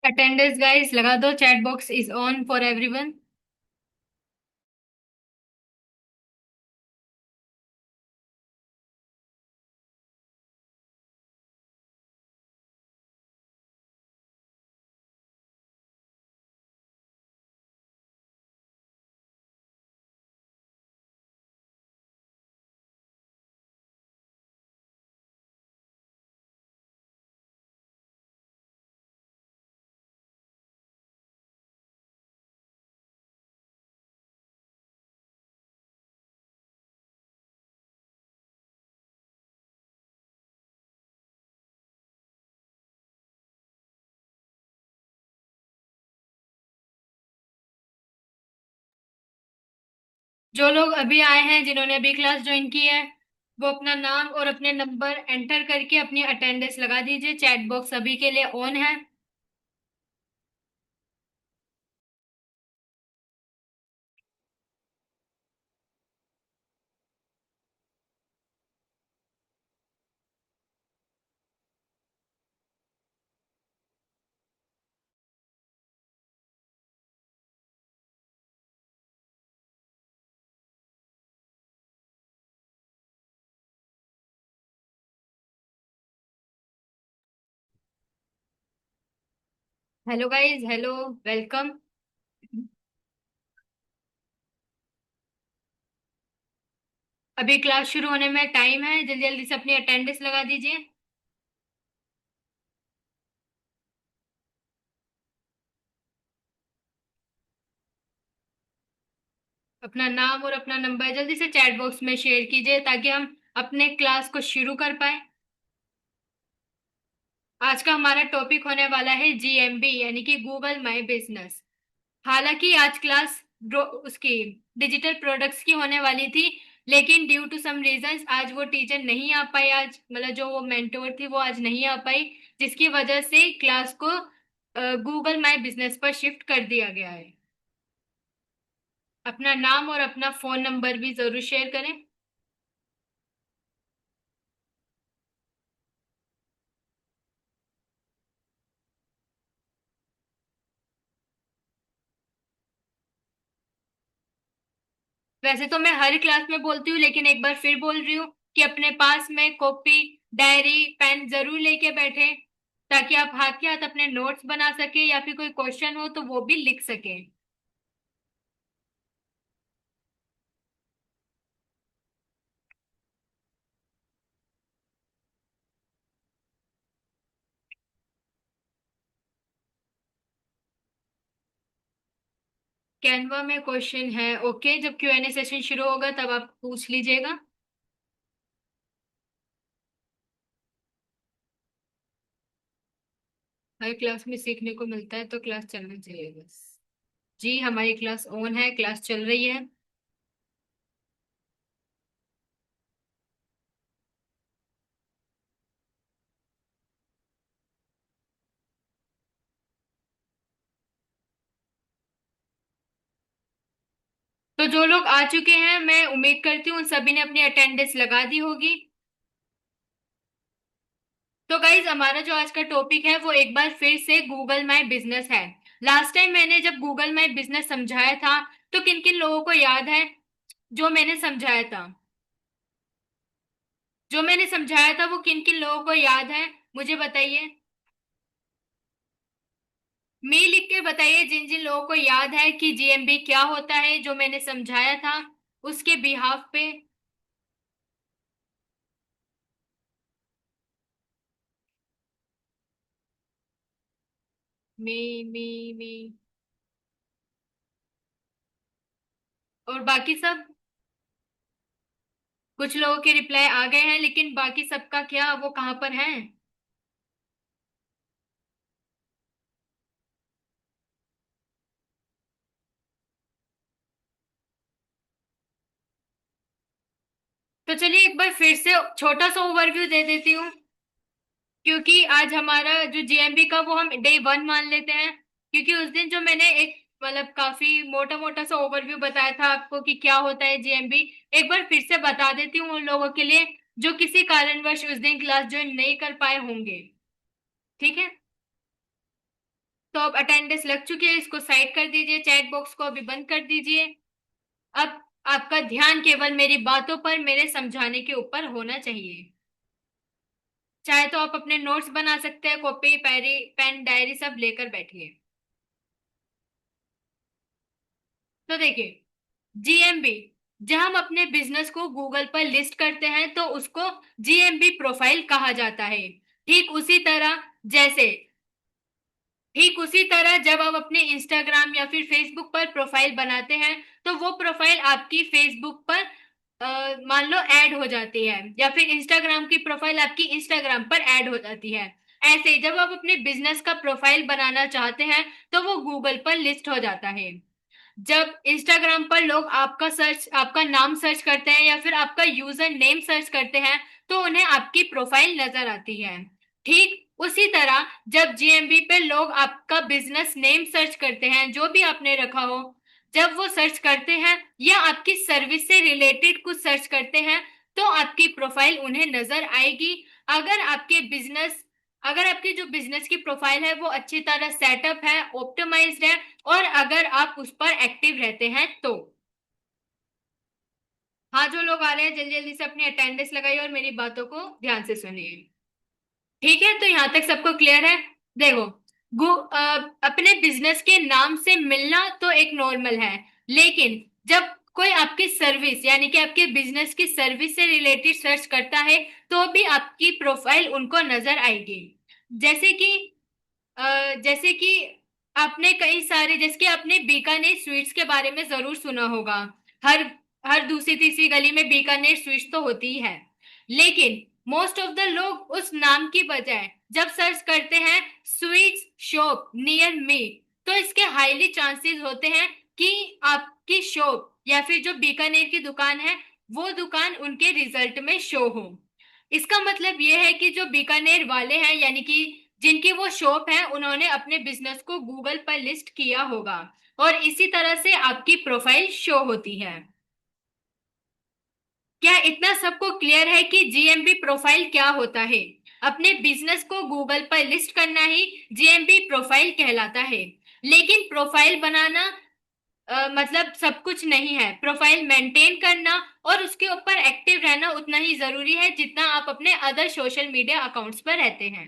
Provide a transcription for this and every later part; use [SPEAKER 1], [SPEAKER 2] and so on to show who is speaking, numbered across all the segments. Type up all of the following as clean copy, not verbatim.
[SPEAKER 1] Attendance guys लगा दो। Chat box is on for everyone. जो लोग अभी आए हैं, जिन्होंने अभी क्लास ज्वाइन की है, वो अपना नाम और अपने नंबर एंटर करके अपनी अटेंडेंस लगा दीजिए। चैट बॉक्स सभी के लिए ऑन है। Hello guys, hello, welcome. अभी क्लास शुरू होने में टाइम है, जल्दी जल्दी से अपनी अटेंडेंस लगा दीजिए। अपना नाम और अपना नंबर जल्दी से चैट बॉक्स में शेयर कीजिए ताकि हम अपने क्लास को शुरू कर पाए। आज का हमारा टॉपिक होने वाला है जीएमबी, यानी कि गूगल माई बिजनेस। हालांकि आज क्लास उसकी डिजिटल प्रोडक्ट्स की होने वाली थी, लेकिन ड्यू टू सम रीजंस आज वो टीचर नहीं आ पाई। आज मतलब जो वो मेंटोर थी वो आज नहीं आ पाई, जिसकी वजह से क्लास को गूगल माई बिजनेस पर शिफ्ट कर दिया गया है। अपना नाम और अपना फोन नंबर भी जरूर शेयर करें। वैसे तो मैं हर क्लास में बोलती हूँ, लेकिन एक बार फिर बोल रही हूँ कि अपने पास में कॉपी, डायरी, पेन जरूर लेके बैठे, ताकि आप हाथ के हाथ अपने नोट्स बना सके या फिर कोई क्वेश्चन हो तो वो भी लिख सके। कैनवा में क्वेश्चन है? ओके, जब क्यूएनए सेशन शुरू होगा तब आप पूछ लीजिएगा। हर क्लास में सीखने को मिलता है तो क्लास चलना चाहिए बस। जी, हमारी क्लास ऑन है, क्लास चल रही है। तो जो लोग आ चुके हैं, मैं उम्मीद करती हूँ उन सभी ने अपनी अटेंडेंस लगा दी होगी। तो गाइज, हमारा जो आज का टॉपिक है वो एक बार फिर से गूगल माई बिजनेस है। लास्ट टाइम मैंने जब गूगल माई बिजनेस समझाया था, तो किन किन लोगों को याद है जो मैंने समझाया था? जो मैंने समझाया था वो किन किन लोगों को याद है, मुझे बताइए। मी लिख के बताइए जिन जिन लोगों को याद है कि जीएमबी क्या होता है, जो मैंने समझाया था उसके बिहाफ पे। मी। और बाकी सब? कुछ लोगों के रिप्लाई आ गए हैं, लेकिन बाकी सबका क्या, वो कहाँ पर है? तो चलिए एक बार फिर से छोटा सा ओवरव्यू दे देती हूँ, क्योंकि आज हमारा जो जीएमबी का वो हम डे वन मान लेते हैं। क्योंकि उस दिन जो मैंने एक मतलब काफी मोटा मोटा सा ओवरव्यू बताया था आपको कि क्या होता है जीएमबी, एक बार फिर से बता देती हूँ उन लोगों के लिए जो किसी कारणवश उस दिन क्लास ज्वाइन नहीं कर पाए होंगे। ठीक है? तो अब अटेंडेंस लग चुकी है, इसको साइड कर दीजिए, चैट बॉक्स को अभी बंद कर दीजिए। अब आपका ध्यान केवल मेरी बातों पर, मेरे समझाने के ऊपर होना चाहिए। चाहे तो आप अपने नोट्स बना सकते हैं, कॉपी पैरी पेन डायरी सब लेकर बैठिए। तो देखिए, जीएमबी, जब हम अपने बिजनेस को गूगल पर लिस्ट करते हैं तो उसको जीएमबी प्रोफाइल कहा जाता है। ठीक उसी तरह जैसे ठीक उसी तरह जब आप अपने इंस्टाग्राम या फिर फेसबुक पर प्रोफाइल बनाते हैं तो वो प्रोफाइल आपकी फेसबुक पर मान लो ऐड हो जाती है, या फिर इंस्टाग्राम की प्रोफाइल आपकी इंस्टाग्राम पर ऐड हो जाती है। ऐसे ही जब आप अपने बिजनेस का प्रोफाइल बनाना चाहते हैं तो वो गूगल पर लिस्ट हो जाता है। जब इंस्टाग्राम पर लोग आपका नाम सर्च करते हैं या फिर आपका यूजर नेम सर्च करते हैं तो उन्हें आपकी प्रोफाइल नजर आती है। ठीक उसी तरह जब जीएमबी पे लोग आपका बिजनेस नेम सर्च करते हैं, जो भी आपने रखा हो, जब वो सर्च करते हैं या आपकी सर्विस से रिलेटेड कुछ सर्च करते हैं तो आपकी प्रोफाइल उन्हें नजर आएगी। अगर आपके बिजनेस अगर आपकी जो बिजनेस की प्रोफाइल है वो अच्छी तरह सेटअप है, ऑप्टिमाइज्ड है, और अगर आप उस पर एक्टिव रहते हैं तो। हाँ, जो लोग आ रहे हैं जल्दी जल्दी से अपनी अटेंडेंस लगाइए और मेरी बातों को ध्यान से सुनिए। ठीक है, तो यहाँ तक सबको क्लियर है। देखो, अपने बिजनेस के नाम से मिलना तो एक नॉर्मल है, लेकिन जब कोई आपकी सर्विस यानी कि आपके बिजनेस की सर्विस से रिलेटेड सर्च करता है तो भी आपकी प्रोफाइल उनको नजर आएगी। जैसे कि जैसे कि आपने कई सारे, जैसे कि आपने बीकानेर स्वीट्स के बारे में जरूर सुना होगा। हर हर दूसरी तीसरी गली में बीकानेर स्वीट्स तो होती ही है, लेकिन मोस्ट ऑफ द लोग उस नाम की बजाय जब सर्च करते हैं स्वीट्स शॉप नियर मी, तो इसके हाईली चांसेस होते हैं कि आपकी शॉप या फिर जो बीकानेर की दुकान है वो दुकान उनके रिजल्ट में शो हो। इसका मतलब ये है कि जो बीकानेर वाले हैं यानी कि जिनकी वो शॉप है उन्होंने अपने बिजनेस को गूगल पर लिस्ट किया होगा, और इसी तरह से आपकी प्रोफाइल शो होती है। क्या इतना सबको क्लियर है कि जीएमबी प्रोफाइल क्या होता है? अपने बिजनेस को गूगल पर लिस्ट करना ही जीएमबी प्रोफाइल कहलाता है। लेकिन प्रोफाइल बनाना मतलब सब कुछ नहीं है। प्रोफाइल मेंटेन करना और उसके ऊपर एक्टिव रहना उतना ही जरूरी है जितना आप अपने अदर सोशल मीडिया अकाउंट्स पर रहते हैं।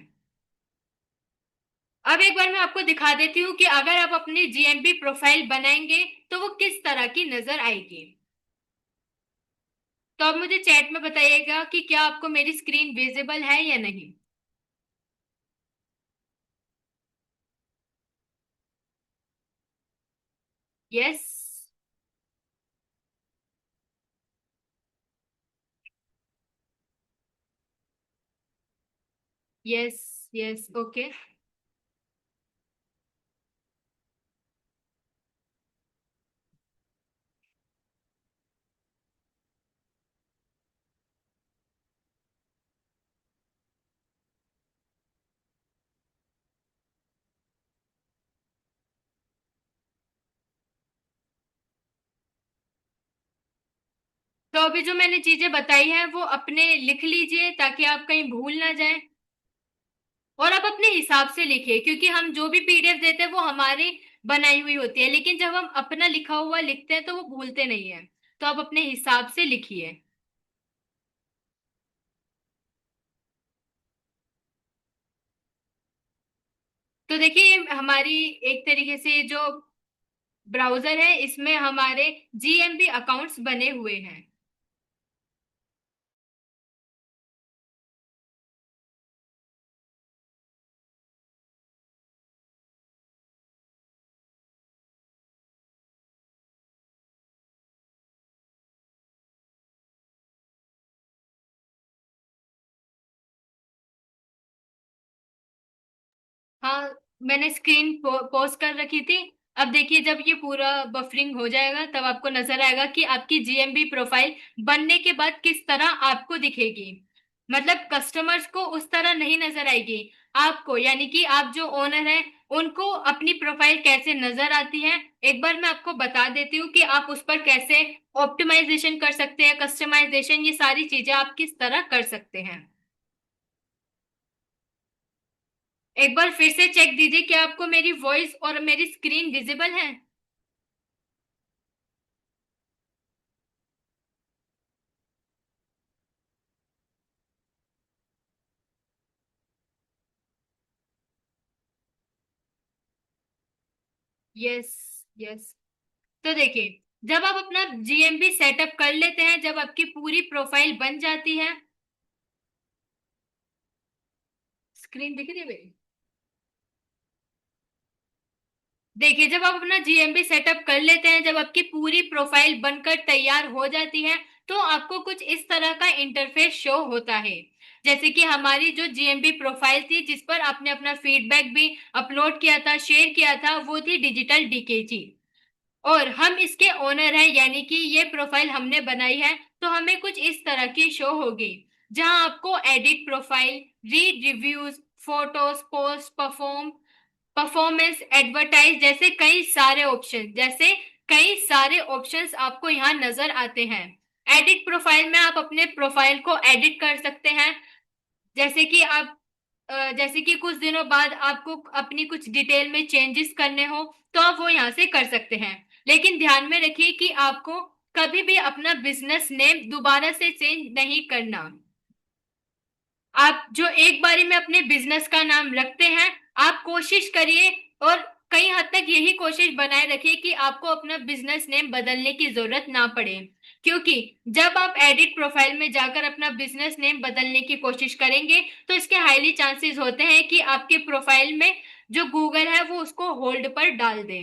[SPEAKER 1] अब एक बार मैं आपको दिखा देती हूँ कि अगर आप अपनी जीएमबी प्रोफाइल बनाएंगे तो वो किस तरह की नजर आएगी। तो अब मुझे चैट में बताइएगा कि क्या आपको मेरी स्क्रीन विजिबल है या नहीं। Yes, yes, yes, okay. तो अभी जो मैंने चीजें बताई हैं वो अपने लिख लीजिए ताकि आप कहीं भूल ना जाए। और आप अपने हिसाब से लिखिए, क्योंकि हम जो भी पीडीएफ देते हैं वो हमारी बनाई हुई होती है, लेकिन जब हम अपना लिखा हुआ लिखते हैं तो वो भूलते नहीं है। तो आप अपने हिसाब से लिखिए। तो देखिए, ये हमारी एक तरीके से जो ब्राउजर है इसमें हमारे जीएमबी अकाउंट्स बने हुए हैं। हाँ, मैंने स्क्रीन पॉज कर रखी थी। अब देखिए, जब ये पूरा बफरिंग हो जाएगा तब आपको नजर आएगा कि आपकी जीएमबी प्रोफाइल बनने के बाद किस तरह आपको दिखेगी। मतलब कस्टमर्स को उस तरह नहीं नजर आएगी। आपको यानी कि आप जो ओनर हैं उनको अपनी प्रोफाइल कैसे नजर आती है, एक बार मैं आपको बता देती हूँ कि आप उस पर कैसे ऑप्टिमाइजेशन कर सकते हैं, कस्टमाइजेशन, ये सारी चीजें आप किस तरह कर सकते हैं। एक बार फिर से चेक दीजिए, क्या आपको मेरी वॉइस और मेरी स्क्रीन विजिबल है? Yes, yes. तो देखिए, जब आप अपना जीएमबी सेटअप कर लेते हैं, जब आपकी पूरी प्रोफाइल बन जाती है, स्क्रीन दिख रही है मेरी? देखिए, जब आप अपना जीएमबी सेटअप कर लेते हैं, जब आपकी पूरी प्रोफाइल बनकर तैयार हो जाती है, तो आपको कुछ इस तरह का इंटरफेस शो होता है। जैसे कि हमारी जो जीएमबी प्रोफाइल थी, जिस पर आपने अपना फीडबैक भी अपलोड किया था, शेयर किया था, वो थी डिजिटल डीकेजी। और हम इसके ओनर हैं, यानी कि ये प्रोफाइल हमने बनाई है। तो हमें कुछ इस तरह की शो होगी, जहां आपको edit profile, read reviews, photos, post, performance, advertise जैसे कई सारे ऑप्शंस आपको यहाँ नजर आते हैं। एडिट प्रोफाइल में आप अपने प्रोफाइल को एडिट कर सकते हैं। जैसे कि आप जैसे कि कुछ दिनों बाद आपको अपनी कुछ डिटेल में चेंजेस करने हो, तो आप वो यहाँ से कर सकते हैं। लेकिन ध्यान में रखिए कि आपको कभी भी अपना बिजनेस नेम दोबारा से चेंज नहीं करना। आप जो एक बारी में अपने बिजनेस का नाम रखते हैं, आप कोशिश करिए और कई हद तक यही कोशिश बनाए रखिए कि आपको अपना बिजनेस नेम बदलने की जरूरत ना पड़े। क्योंकि जब आप एडिट प्रोफाइल में जाकर अपना बिजनेस नेम बदलने की कोशिश करेंगे, तो इसके हाईली चांसेस होते हैं कि आपके प्रोफाइल में जो गूगल है वो उसको होल्ड पर डाल दे।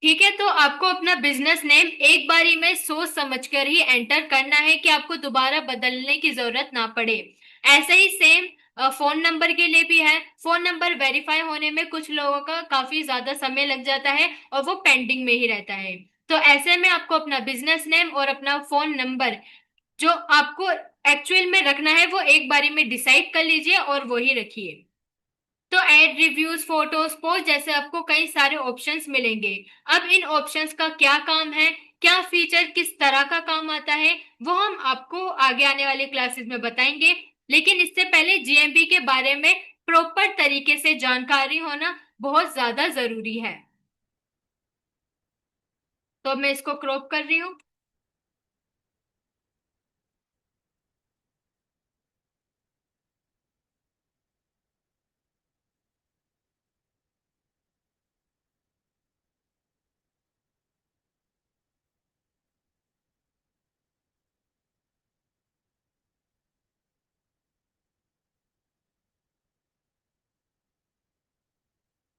[SPEAKER 1] ठीक है, तो आपको अपना बिजनेस नेम एक बारी में सोच समझकर ही एंटर करना है कि आपको दोबारा बदलने की जरूरत ना पड़े। ऐसा ही सेम फोन नंबर के लिए भी है। फोन नंबर वेरीफाई होने में कुछ लोगों का काफी ज्यादा समय लग जाता है और वो पेंडिंग में ही रहता है। तो ऐसे में आपको अपना बिजनेस नेम और अपना फोन नंबर जो आपको एक्चुअल में रखना है, वो एक बारी में डिसाइड कर लीजिए और वो ही रखिए। तो ऐड, रिव्यूज, फोटोज, पोस्ट जैसे आपको कई सारे ऑप्शंस मिलेंगे। अब इन ऑप्शंस का क्या काम है, क्या फीचर, किस तरह का काम आता है, वो हम आपको आगे आने वाले क्लासेस में बताएंगे। लेकिन इससे पहले जीएमबी के बारे में प्रॉपर तरीके से जानकारी होना बहुत ज्यादा जरूरी है। तो मैं इसको क्रॉप कर रही हूँ।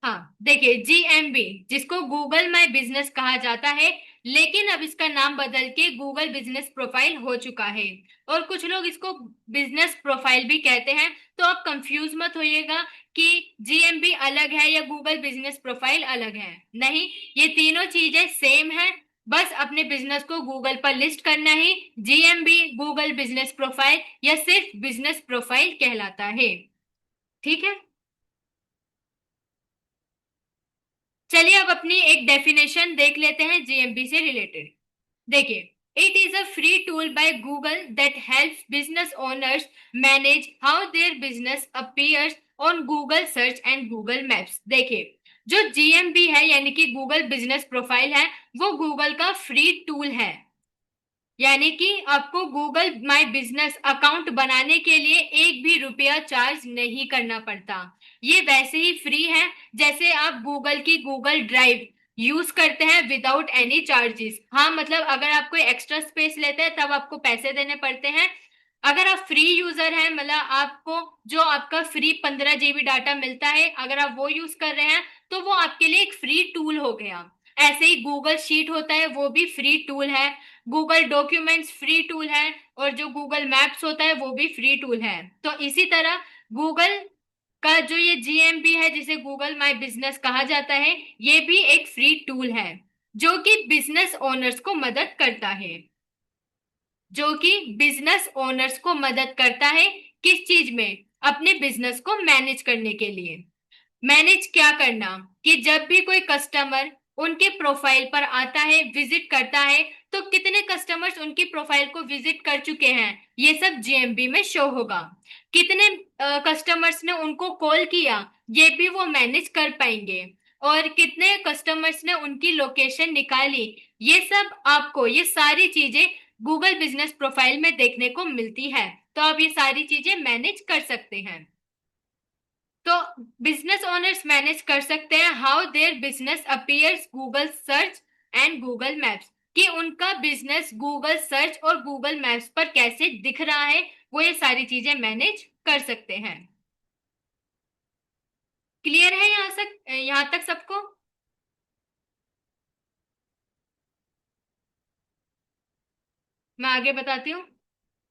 [SPEAKER 1] हाँ, देखिए, जीएमबी जिसको गूगल माई बिजनेस कहा जाता है, लेकिन अब इसका नाम बदल के गूगल बिजनेस प्रोफाइल हो चुका है। और कुछ लोग इसको बिजनेस प्रोफाइल भी कहते हैं। तो आप कंफ्यूज मत होइएगा कि जीएमबी अलग है या गूगल बिजनेस प्रोफाइल अलग है। नहीं, ये तीनों चीजें सेम है। बस अपने बिजनेस को गूगल पर लिस्ट करना ही जीएमबी, गूगल बिजनेस प्रोफाइल या सिर्फ बिजनेस प्रोफाइल कहलाता है। ठीक है, चलिए अब अपनी एक डेफिनेशन देख लेते हैं जीएमबी से रिलेटेड। देखिए, it is a free tool by Google that helps business owners manage how their business appears on Google search and Google maps. देखिए, जो जीएमबी है यानी कि गूगल बिजनेस प्रोफाइल है, वो गूगल का फ्री टूल है। यानी कि आपको गूगल माई बिजनेस अकाउंट बनाने के लिए एक भी रुपया चार्ज नहीं करना पड़ता। ये वैसे ही फ्री है जैसे आप गूगल की गूगल ड्राइव यूज करते हैं विदाउट एनी चार्जेस। हाँ, मतलब अगर आप कोई एक्स्ट्रा स्पेस लेते हैं तब आपको पैसे देने पड़ते हैं। अगर आप फ्री यूजर हैं, मतलब आपको जो आपका फ्री 15 GB डाटा मिलता है, अगर आप वो यूज कर रहे हैं, तो वो आपके लिए एक फ्री टूल हो गया। ऐसे ही गूगल शीट होता है, वो भी फ्री टूल है। गूगल डॉक्यूमेंट्स फ्री टूल है। और जो गूगल मैप्स होता है वो भी फ्री टूल है। तो इसी तरह गूगल का जो ये जीएमबी है, जिसे गूगल माई बिजनेस कहा जाता है, ये भी एक फ्री टूल है जो कि बिजनेस ओनर्स को मदद करता है। जो कि बिजनेस ओनर्स को मदद करता है किस चीज में? अपने बिजनेस को मैनेज करने के लिए। मैनेज क्या करना? कि जब भी कोई कस्टमर उनके प्रोफाइल पर आता है, विजिट करता है, तो कितने कस्टमर्स उनकी प्रोफाइल को विजिट कर चुके हैं ये सब जीएमबी में शो होगा। कितने कस्टमर्स ने उनको कॉल किया ये भी वो मैनेज कर पाएंगे। और कितने कस्टमर्स ने उनकी लोकेशन निकाली, ये सब आपको ये सारी चीजें गूगल बिजनेस प्रोफाइल में देखने को मिलती है। तो आप ये सारी चीजें मैनेज कर सकते हैं। तो बिजनेस ओनर्स मैनेज कर सकते हैं how their business appears Google search and Google maps, कि उनका बिजनेस गूगल सर्च और गूगल मैप्स पर कैसे दिख रहा है, वो ये सारी चीजें मैनेज कर सकते हैं। क्लियर है यहाँ तक सबको? मैं आगे बताती हूँ।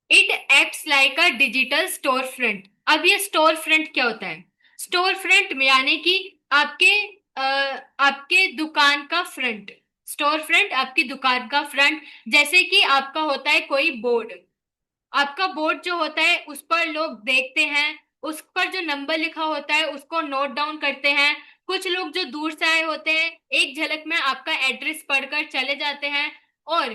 [SPEAKER 1] It acts like a digital store front. अब ये स्टोर फ्रंट क्या होता है? स्टोर फ्रंट में यानी कि आपके आपके दुकान का फ्रंट। स्टोर फ्रंट आपकी दुकान का फ्रंट। जैसे कि आपका होता है कोई बोर्ड, आपका बोर्ड जो होता है उस पर लोग देखते हैं, उस पर जो नंबर लिखा होता है उसको नोट डाउन करते हैं। कुछ लोग जो दूर से आए होते हैं एक झलक में आपका एड्रेस पढ़कर चले जाते हैं, और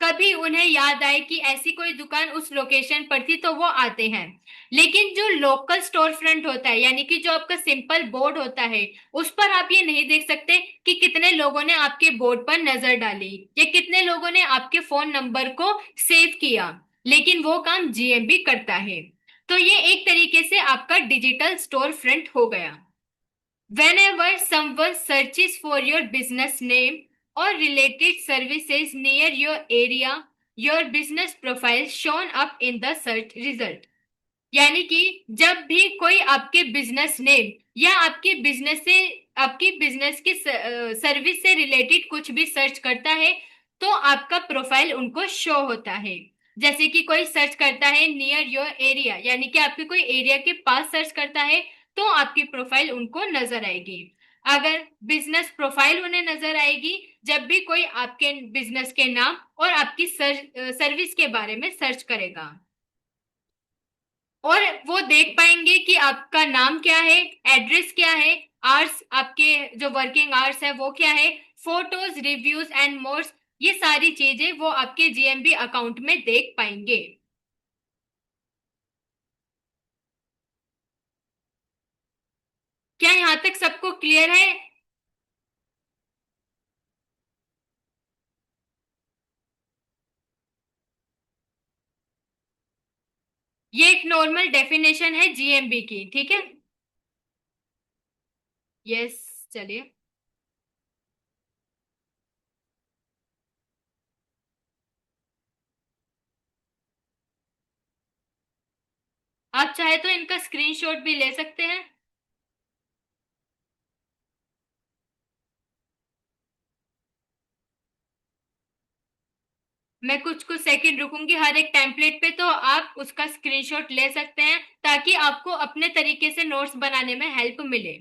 [SPEAKER 1] कभी उन्हें याद आए कि ऐसी कोई दुकान उस लोकेशन पर थी तो वो आते हैं। लेकिन जो लोकल स्टोर फ्रंट होता है यानी कि जो आपका सिंपल बोर्ड होता है, उस पर आप ये नहीं देख सकते कि कितने लोगों ने आपके बोर्ड पर नजर डाली या कितने लोगों ने आपके फोन नंबर को सेव किया, लेकिन वो काम जीएमबी करता है। तो ये एक तरीके से आपका डिजिटल स्टोर फ्रंट हो गया। Whenever someone searches for your business name or related services near your area, your business profile shown up in the search result। यानी कि जब भी कोई आपके बिजनेस नेम या आपकी बिजनेस की सर्विस से रिलेटेड कुछ भी सर्च करता है तो आपका प्रोफाइल उनको शो होता है। जैसे कि कोई सर्च करता है नियर योर एरिया, यानी कि आपके कोई एरिया के पास सर्च करता है तो आपकी प्रोफाइल उनको नजर आएगी। अगर बिजनेस प्रोफाइल उन्हें नजर आएगी जब भी कोई आपके बिजनेस के नाम और आपकी सर्विस के बारे में सर्च करेगा, और वो देख पाएंगे कि आपका नाम क्या है, एड्रेस क्या है, आवर्स आपके जो वर्किंग आवर्स है वो क्या है, फोटोज रिव्यूज एंड मोर्स, ये सारी चीजें वो आपके जीएमबी अकाउंट में देख पाएंगे। क्या यहाँ तक सबको क्लियर है? ये एक नॉर्मल डेफिनेशन है जीएमबी की, ठीक है। यस, चलिए। आप चाहे तो इनका स्क्रीनशॉट भी ले सकते हैं। मैं कुछ कुछ सेकंड रुकूंगी हर एक टेम्पलेट पे, तो आप उसका स्क्रीनशॉट ले सकते हैं ताकि आपको अपने तरीके से नोट्स बनाने में हेल्प मिले।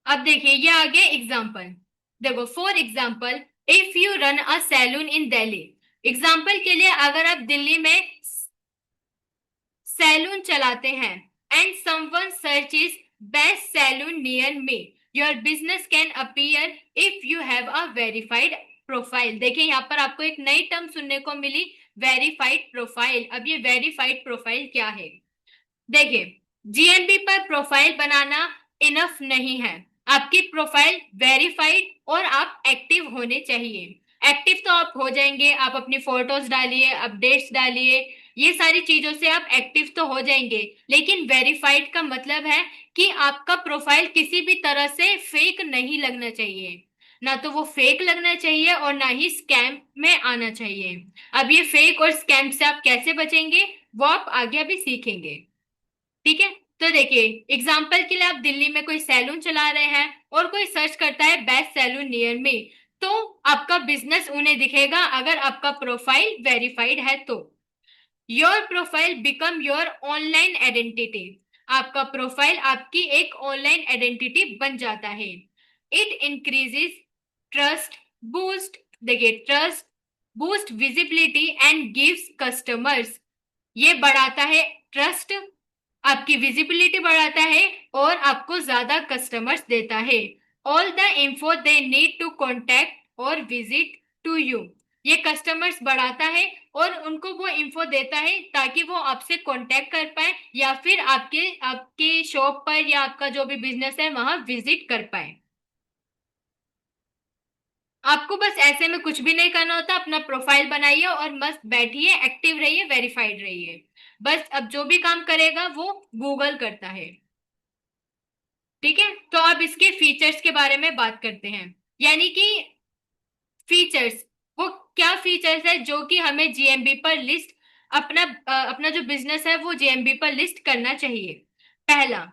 [SPEAKER 1] अब देखिए ये आ गया एग्जाम्पल। देखो for example, if you run a salon in Delhi. Example के लिए अगर आप दिल्ली में सैलून चलाते हैं and someone search is best salon near me, your business can appear if you have a verified profile. देखिए यहाँ पर आपको एक नई टर्म सुनने को मिली, वेरीफाइड प्रोफाइल। अब ये वेरीफाइड प्रोफाइल क्या है? देखिए, जीएनबी पर प्रोफाइल बनाना इनफ नहीं है, आपकी प्रोफाइल वेरीफाइड और आप एक्टिव होने चाहिए। एक्टिव तो आप हो जाएंगे, आप अपनी फोटोज डालिए, अपडेट्स डालिए, ये सारी चीजों से आप एक्टिव तो हो जाएंगे, लेकिन वेरीफाइड का मतलब है कि आपका प्रोफाइल किसी भी तरह से फेक नहीं लगना चाहिए। ना तो वो फेक लगना चाहिए और ना ही स्कैम में आना चाहिए। अब ये फेक और स्कैम से आप कैसे बचेंगे वो आप आगे अभी सीखेंगे, ठीक है। तो देखिए एग्जाम्पल के लिए आप दिल्ली में कोई सैलून चला रहे हैं और कोई सर्च करता है बेस्ट सैलून नियर मी, तो आपका बिजनेस उन्हें दिखेगा अगर आपका प्रोफाइल वेरीफाइड है तो। Your profile become your online identity. आपका प्रोफाइल आपकी एक ऑनलाइन आइडेंटिटी बन जाता है। इट इंक्रीजेस ट्रस्ट, बूस्ट, देखिए trust, boost visibility and gives customers. ये बढ़ाता है ट्रस्ट, आपकी विजिबिलिटी बढ़ाता है और आपको ज्यादा कस्टमर्स देता है। All the info they need to contact और विजिट टू यू। ये कस्टमर्स बढ़ाता है और उनको वो इंफो देता है ताकि वो आपसे कांटेक्ट कर पाए या फिर आपके आपके शॉप पर या आपका जो भी बिजनेस है वहां विजिट कर पाए। आपको बस ऐसे में कुछ भी नहीं करना होता, अपना प्रोफाइल बनाइए और मस्त बैठिए, एक्टिव रहिए, वेरीफाइड रहिए। बस अब जो भी काम करेगा वो गूगल करता है। ठीक है, तो अब इसके फीचर्स के बारे में बात करते हैं। यानी कि फीचर्स, वो क्या फीचर्स है जो कि हमें जीएमबी पर लिस्ट, अपना जो बिजनेस है वो जीएमबी पर लिस्ट करना चाहिए। पहला,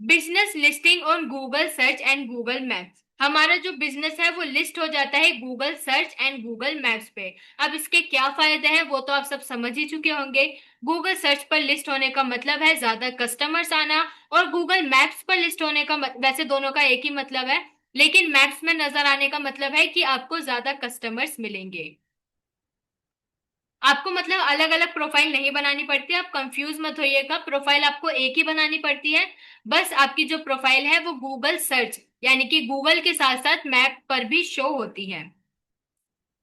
[SPEAKER 1] business listing on Google search and Google maps. हमारा जो बिजनेस है वो लिस्ट हो जाता है Google search and Google maps पे। अब इसके क्या फायदे हैं वो तो आप सब समझ ही चुके होंगे। गूगल सर्च पर लिस्ट होने का मतलब है ज्यादा कस्टमर्स आना, और गूगल मैप्स पर लिस्ट होने का वैसे दोनों का एक ही मतलब है, लेकिन मैप्स में नजर आने का मतलब है कि आपको ज्यादा कस्टमर्स मिलेंगे। आपको मतलब अलग अलग प्रोफाइल नहीं बनानी पड़ती, आप कंफ्यूज मत होइएगा, प्रोफाइल आपको एक ही बनानी पड़ती है। बस आपकी जो प्रोफाइल है वो गूगल सर्च यानी कि गूगल के साथ साथ मैप पर भी शो होती है।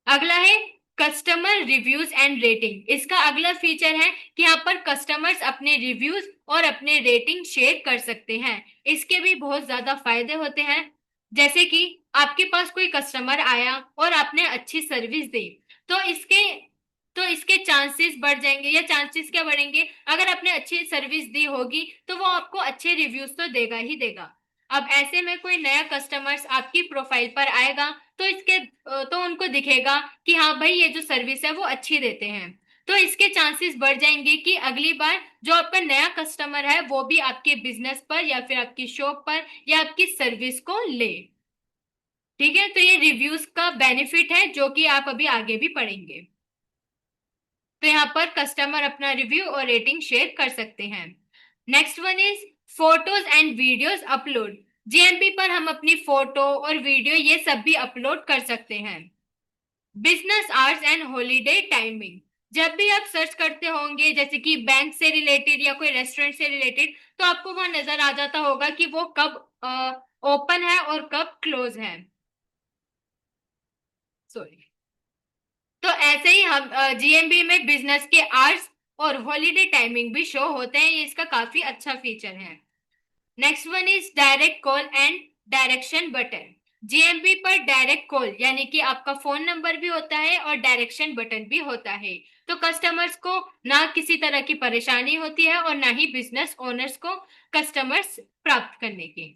[SPEAKER 1] अगला है कस्टमर रिव्यूज एंड रेटिंग। इसका अगला फीचर है कि यहाँ पर कस्टमर्स अपने रिव्यूज और अपने रेटिंग शेयर कर सकते हैं। इसके भी बहुत ज्यादा फायदे होते हैं। जैसे कि आपके पास कोई कस्टमर आया और आपने अच्छी सर्विस दी, तो इसके चांसेस बढ़ जाएंगे, या चांसेस क्या बढ़ेंगे, अगर आपने अच्छी सर्विस दी होगी तो वो आपको अच्छे रिव्यूज तो देगा ही देगा। अब ऐसे में कोई नया कस्टमर्स आपकी प्रोफाइल पर आएगा तो तो उनको दिखेगा कि हाँ भाई ये जो सर्विस है वो अच्छी देते हैं, तो इसके चांसेस बढ़ जाएंगे कि अगली बार जो आपका नया कस्टमर है वो भी आपके बिजनेस पर या फिर आपकी शॉप पर या आपकी सर्विस को ले। ठीक है, तो ये रिव्यूज का बेनिफिट है जो कि आप अभी आगे भी पढ़ेंगे। तो यहाँ पर कस्टमर अपना रिव्यू और रेटिंग शेयर कर सकते हैं। Next one is photos and videos upload. GMP पर हम अपनी फोटो और वीडियो ये सब भी अपलोड कर सकते हैं। Business hours and holiday timing. जब भी आप सर्च करते होंगे जैसे कि बैंक से रिलेटेड या कोई रेस्टोरेंट से रिलेटेड, तो आपको वहां नजर आ जाता होगा कि वो कब ओपन है और कब क्लोज है। सॉरी। तो ऐसे ही हम जीएमबी में बिजनेस के आवर्स और हॉलीडे टाइमिंग भी शो होते हैं, ये इसका काफी अच्छा फीचर है। Next one is direct call and direction button. GMB पर डायरेक्ट कॉल यानी कि आपका फोन नंबर भी होता है और डायरेक्शन बटन भी होता है, तो कस्टमर्स को ना किसी तरह की परेशानी होती है और ना ही बिजनेस ओनर्स को कस्टमर्स प्राप्त करने की।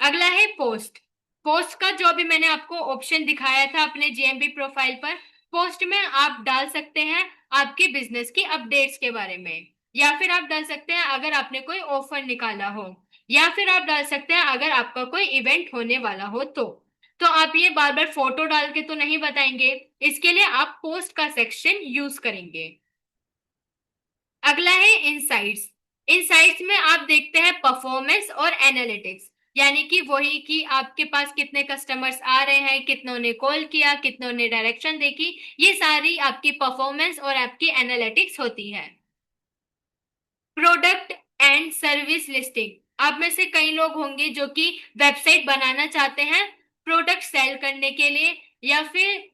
[SPEAKER 1] अगला है पोस्ट। पोस्ट का जो भी मैंने आपको ऑप्शन दिखाया था अपने जीएमबी प्रोफाइल पर, पोस्ट में आप डाल सकते हैं आपके बिजनेस की अपडेट्स के बारे में, या फिर आप डाल सकते हैं अगर आपने कोई ऑफर निकाला हो, या फिर आप डाल सकते हैं अगर आपका कोई इवेंट होने वाला हो तो आप ये बार बार फोटो डाल के तो नहीं बताएंगे, इसके लिए आप पोस्ट का सेक्शन यूज करेंगे। अगला है इनसाइट्स। इनसाइट्स में आप देखते हैं परफॉर्मेंस और एनालिटिक्स, यानी कि वही कि आपके पास कितने कस्टमर्स आ रहे हैं, कितनों ने कॉल किया, कितनों ने डायरेक्शन देखी, ये सारी आपकी परफॉर्मेंस और आपकी एनालिटिक्स होती है। Product and service listing. आप में से कई लोग होंगे जो कि वेबसाइट बनाना चाहते हैं प्रोडक्ट सेल करने के लिए, या फिर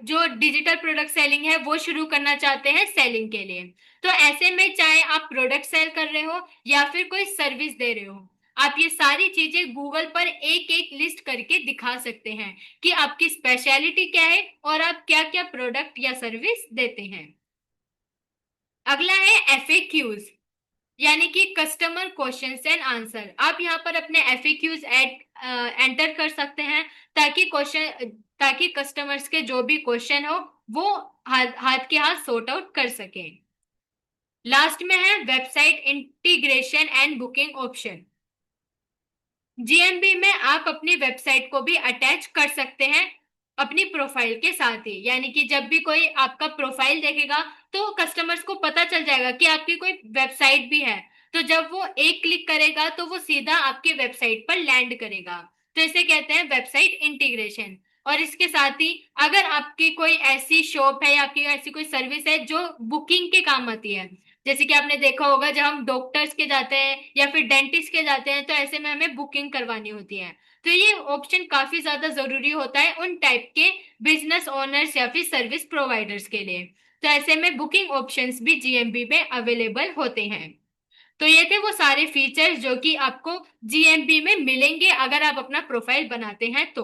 [SPEAKER 1] जो डिजिटल प्रोडक्ट सेलिंग है वो शुरू करना चाहते हैं सेलिंग के लिए। तो ऐसे में चाहे आप प्रोडक्ट सेल कर रहे हो या फिर कोई सर्विस दे रहे हो, आप ये सारी चीजें गूगल पर एक एक लिस्ट करके दिखा सकते हैं कि आपकी स्पेशलिटी क्या है और आप क्या क्या प्रोडक्ट या सर्विस देते हैं। अगला है एफएक्यूज, यानी कि कस्टमर क्वेश्चंस एंड आंसर। आप यहाँ पर अपने एफएक्यूज एंटर कर सकते हैं ताकि कस्टमर्स के जो भी क्वेश्चन हो वो हाथ के हाथ सॉर्ट आउट कर सकें। लास्ट में है website integration and booking option. GMB में आप अपनी वेबसाइट को भी अटैच कर सकते हैं अपनी प्रोफाइल के साथ ही, यानी कि जब भी कोई आपका प्रोफाइल देखेगा तो कस्टमर्स को पता चल जाएगा कि आपकी कोई वेबसाइट भी है, तो जब वो एक क्लिक करेगा तो वो सीधा आपकी वेबसाइट पर लैंड करेगा। तो इसे कहते हैं वेबसाइट इंटीग्रेशन। और इसके साथ ही अगर आपकी कोई ऐसी शॉप है या आपकी ऐसी कोई सर्विस है जो बुकिंग के काम आती है, जैसे कि आपने देखा होगा जब हम डॉक्टर्स के जाते हैं या फिर डेंटिस्ट के जाते हैं तो ऐसे में हमें बुकिंग करवानी होती है। तो ये ऑप्शन काफी ज्यादा जरूरी होता है उन टाइप के बिजनेस ओनर्स या फिर सर्विस प्रोवाइडर्स के लिए। तो ऐसे में बुकिंग ऑप्शंस भी जीएमबी में अवेलेबल होते हैं। तो ये थे वो सारे फीचर्स जो कि आपको जीएमबी में मिलेंगे अगर आप अपना प्रोफाइल बनाते हैं तो।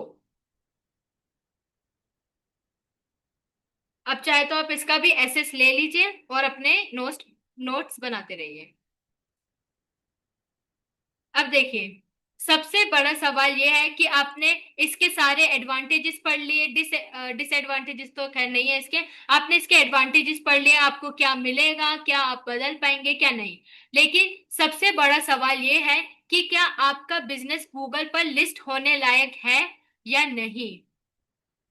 [SPEAKER 1] अब चाहे तो आप इसका भी एसेस ले लीजिए और अपने नोट्स बनाते रहिए। अब देखिए, सबसे बड़ा सवाल यह है कि आपने इसके सारे एडवांटेजेस पढ़ लिए, डिसएडवांटेजेस तो खैर नहीं है इसके। आपने इसके एडवांटेजेस पढ़ लिए, आपको क्या मिलेगा, क्या आप बदल पाएंगे, क्या नहीं। लेकिन सबसे बड़ा सवाल यह है कि क्या आपका बिजनेस गूगल पर लिस्ट होने लायक है या नहीं।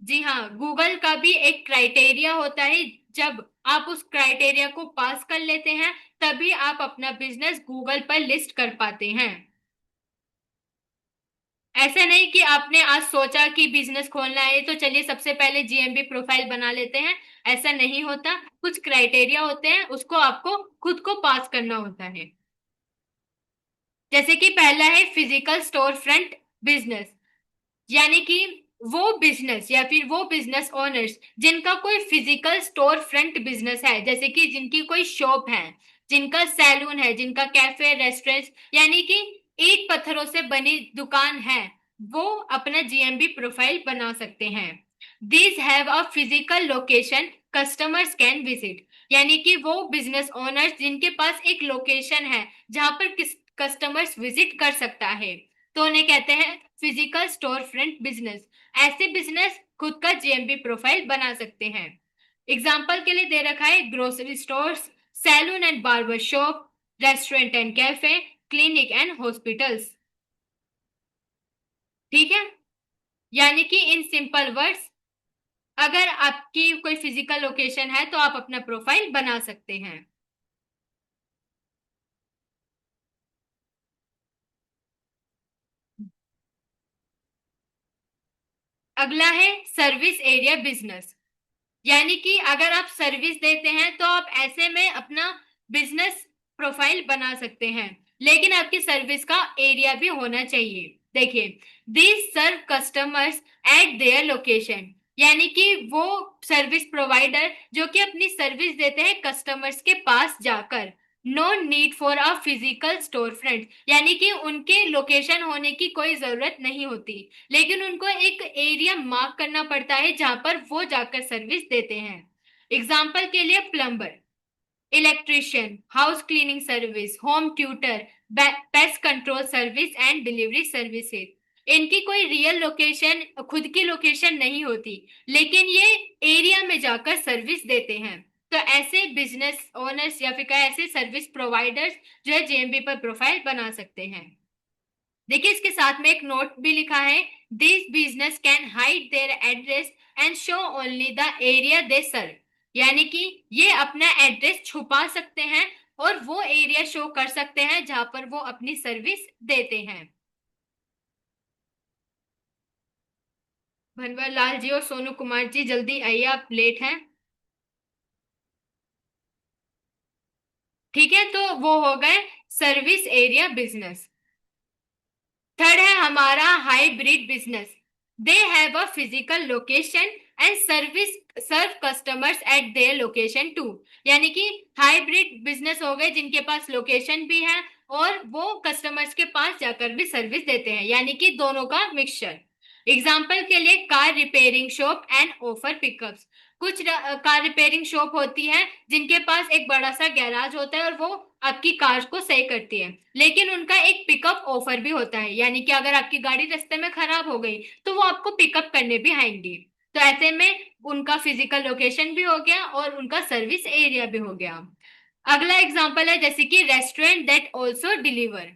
[SPEAKER 1] जी हाँ, गूगल का भी एक क्राइटेरिया होता है। जब आप उस क्राइटेरिया को पास कर लेते हैं तभी आप अपना बिजनेस गूगल पर लिस्ट कर पाते हैं। ऐसा नहीं कि आपने आज सोचा कि बिजनेस खोलना है तो चलिए सबसे पहले जीएमबी प्रोफाइल बना लेते हैं। ऐसा नहीं होता, कुछ क्राइटेरिया होते हैं, उसको आपको खुद को पास करना होता है। जैसे कि पहला है फिजिकल स्टोर फ्रंट बिजनेस, यानी कि वो बिजनेस या फिर वो बिजनेस ओनर्स जिनका कोई फिजिकल स्टोर फ्रंट बिजनेस है, जैसे कि जिनकी कोई शॉप है, जिनका सैलून है, जिनका कैफे रेस्टोरेंट, यानी कि ईंट पत्थरों से बनी दुकान है, वो अपना जीएमबी प्रोफाइल बना सकते हैं। These have a physical location customers can visit, यानी कि वो बिजनेस ओनर्स जिनके पास एक लोकेशन है जहां पर कस्टमर्स विजिट कर सकता है, तो उन्हें कहते हैं फिजिकल स्टोर फ्रंट बिजनेस। ऐसे बिजनेस खुद का जीएमबी प्रोफाइल बना सकते हैं। एग्जाम्पल के लिए दे रखा है grocery stores, salon and barber shop, restaurant and cafe, clinic and hospitals. ठीक है, यानी कि इन सिंपल वर्ड्स, अगर आपकी कोई फिजिकल लोकेशन है तो आप अपना प्रोफाइल बना सकते हैं। अगला है सर्विस एरिया बिजनेस, यानी कि अगर आप सर्विस देते हैं तो आप ऐसे में अपना बिजनेस प्रोफाइल बना सकते हैं, लेकिन आपकी सर्विस का एरिया भी होना चाहिए। देखिए, this serve customers at their location, यानी कि वो सर्विस प्रोवाइडर जो कि अपनी सर्विस देते हैं कस्टमर्स के पास जाकर। No need for a physical store front, यानी कि उनके लोकेशन होने की कोई जरूरत नहीं होती, लेकिन उनको एक एरिया मार्क करना पड़ता है जहां पर वो जाकर सर्विस देते हैं। एग्जाम्पल के लिए plumber, electrician, house cleaning service, home tutor, pest control service and delivery services. इनकी कोई रियल लोकेशन, खुद की लोकेशन नहीं होती, लेकिन ये एरिया में जाकर सर्विस देते हैं। तो ऐसे बिजनेस ओनर्स या फिर ऐसे सर्विस प्रोवाइडर्स जो है जेएमबी पर प्रोफाइल बना सकते हैं। देखिए, इसके साथ में एक नोट भी लिखा है, this business can hide their address and show only the area they serve, यानी कि ये अपना एड्रेस छुपा सकते हैं और वो एरिया शो कर सकते हैं जहां पर वो अपनी सर्विस देते हैं। भंवर लाल जी और सोनू कुमार जी जल्दी आइए, आप लेट हैं। ठीक है, तो वो हो गए सर्विस एरिया बिजनेस। थर्ड है हमारा hybrid business, they have a physical location and service serve customers at their location too, यानी कि हाइब्रिड बिजनेस हो गए जिनके पास लोकेशन भी है और वो कस्टमर्स के पास जाकर भी सर्विस देते हैं, यानी कि दोनों का मिक्सचर। एग्जाम्पल के लिए car repairing shop and offer pickups, कुछ कार रिपेयरिंग शॉप होती है जिनके पास एक बड़ा सा गैराज होता है और वो आपकी कार को सही करती है, लेकिन उनका एक पिकअप ऑफर भी होता है, यानी कि अगर आपकी गाड़ी रास्ते में खराब हो गई तो वो आपको पिकअप करने भी आएंगी। तो ऐसे में उनका फिजिकल लोकेशन भी हो गया और उनका सर्विस एरिया भी हो गया। अगला एग्जांपल है जैसे कि रेस्टोरेंट दैट आल्सो डिलीवर,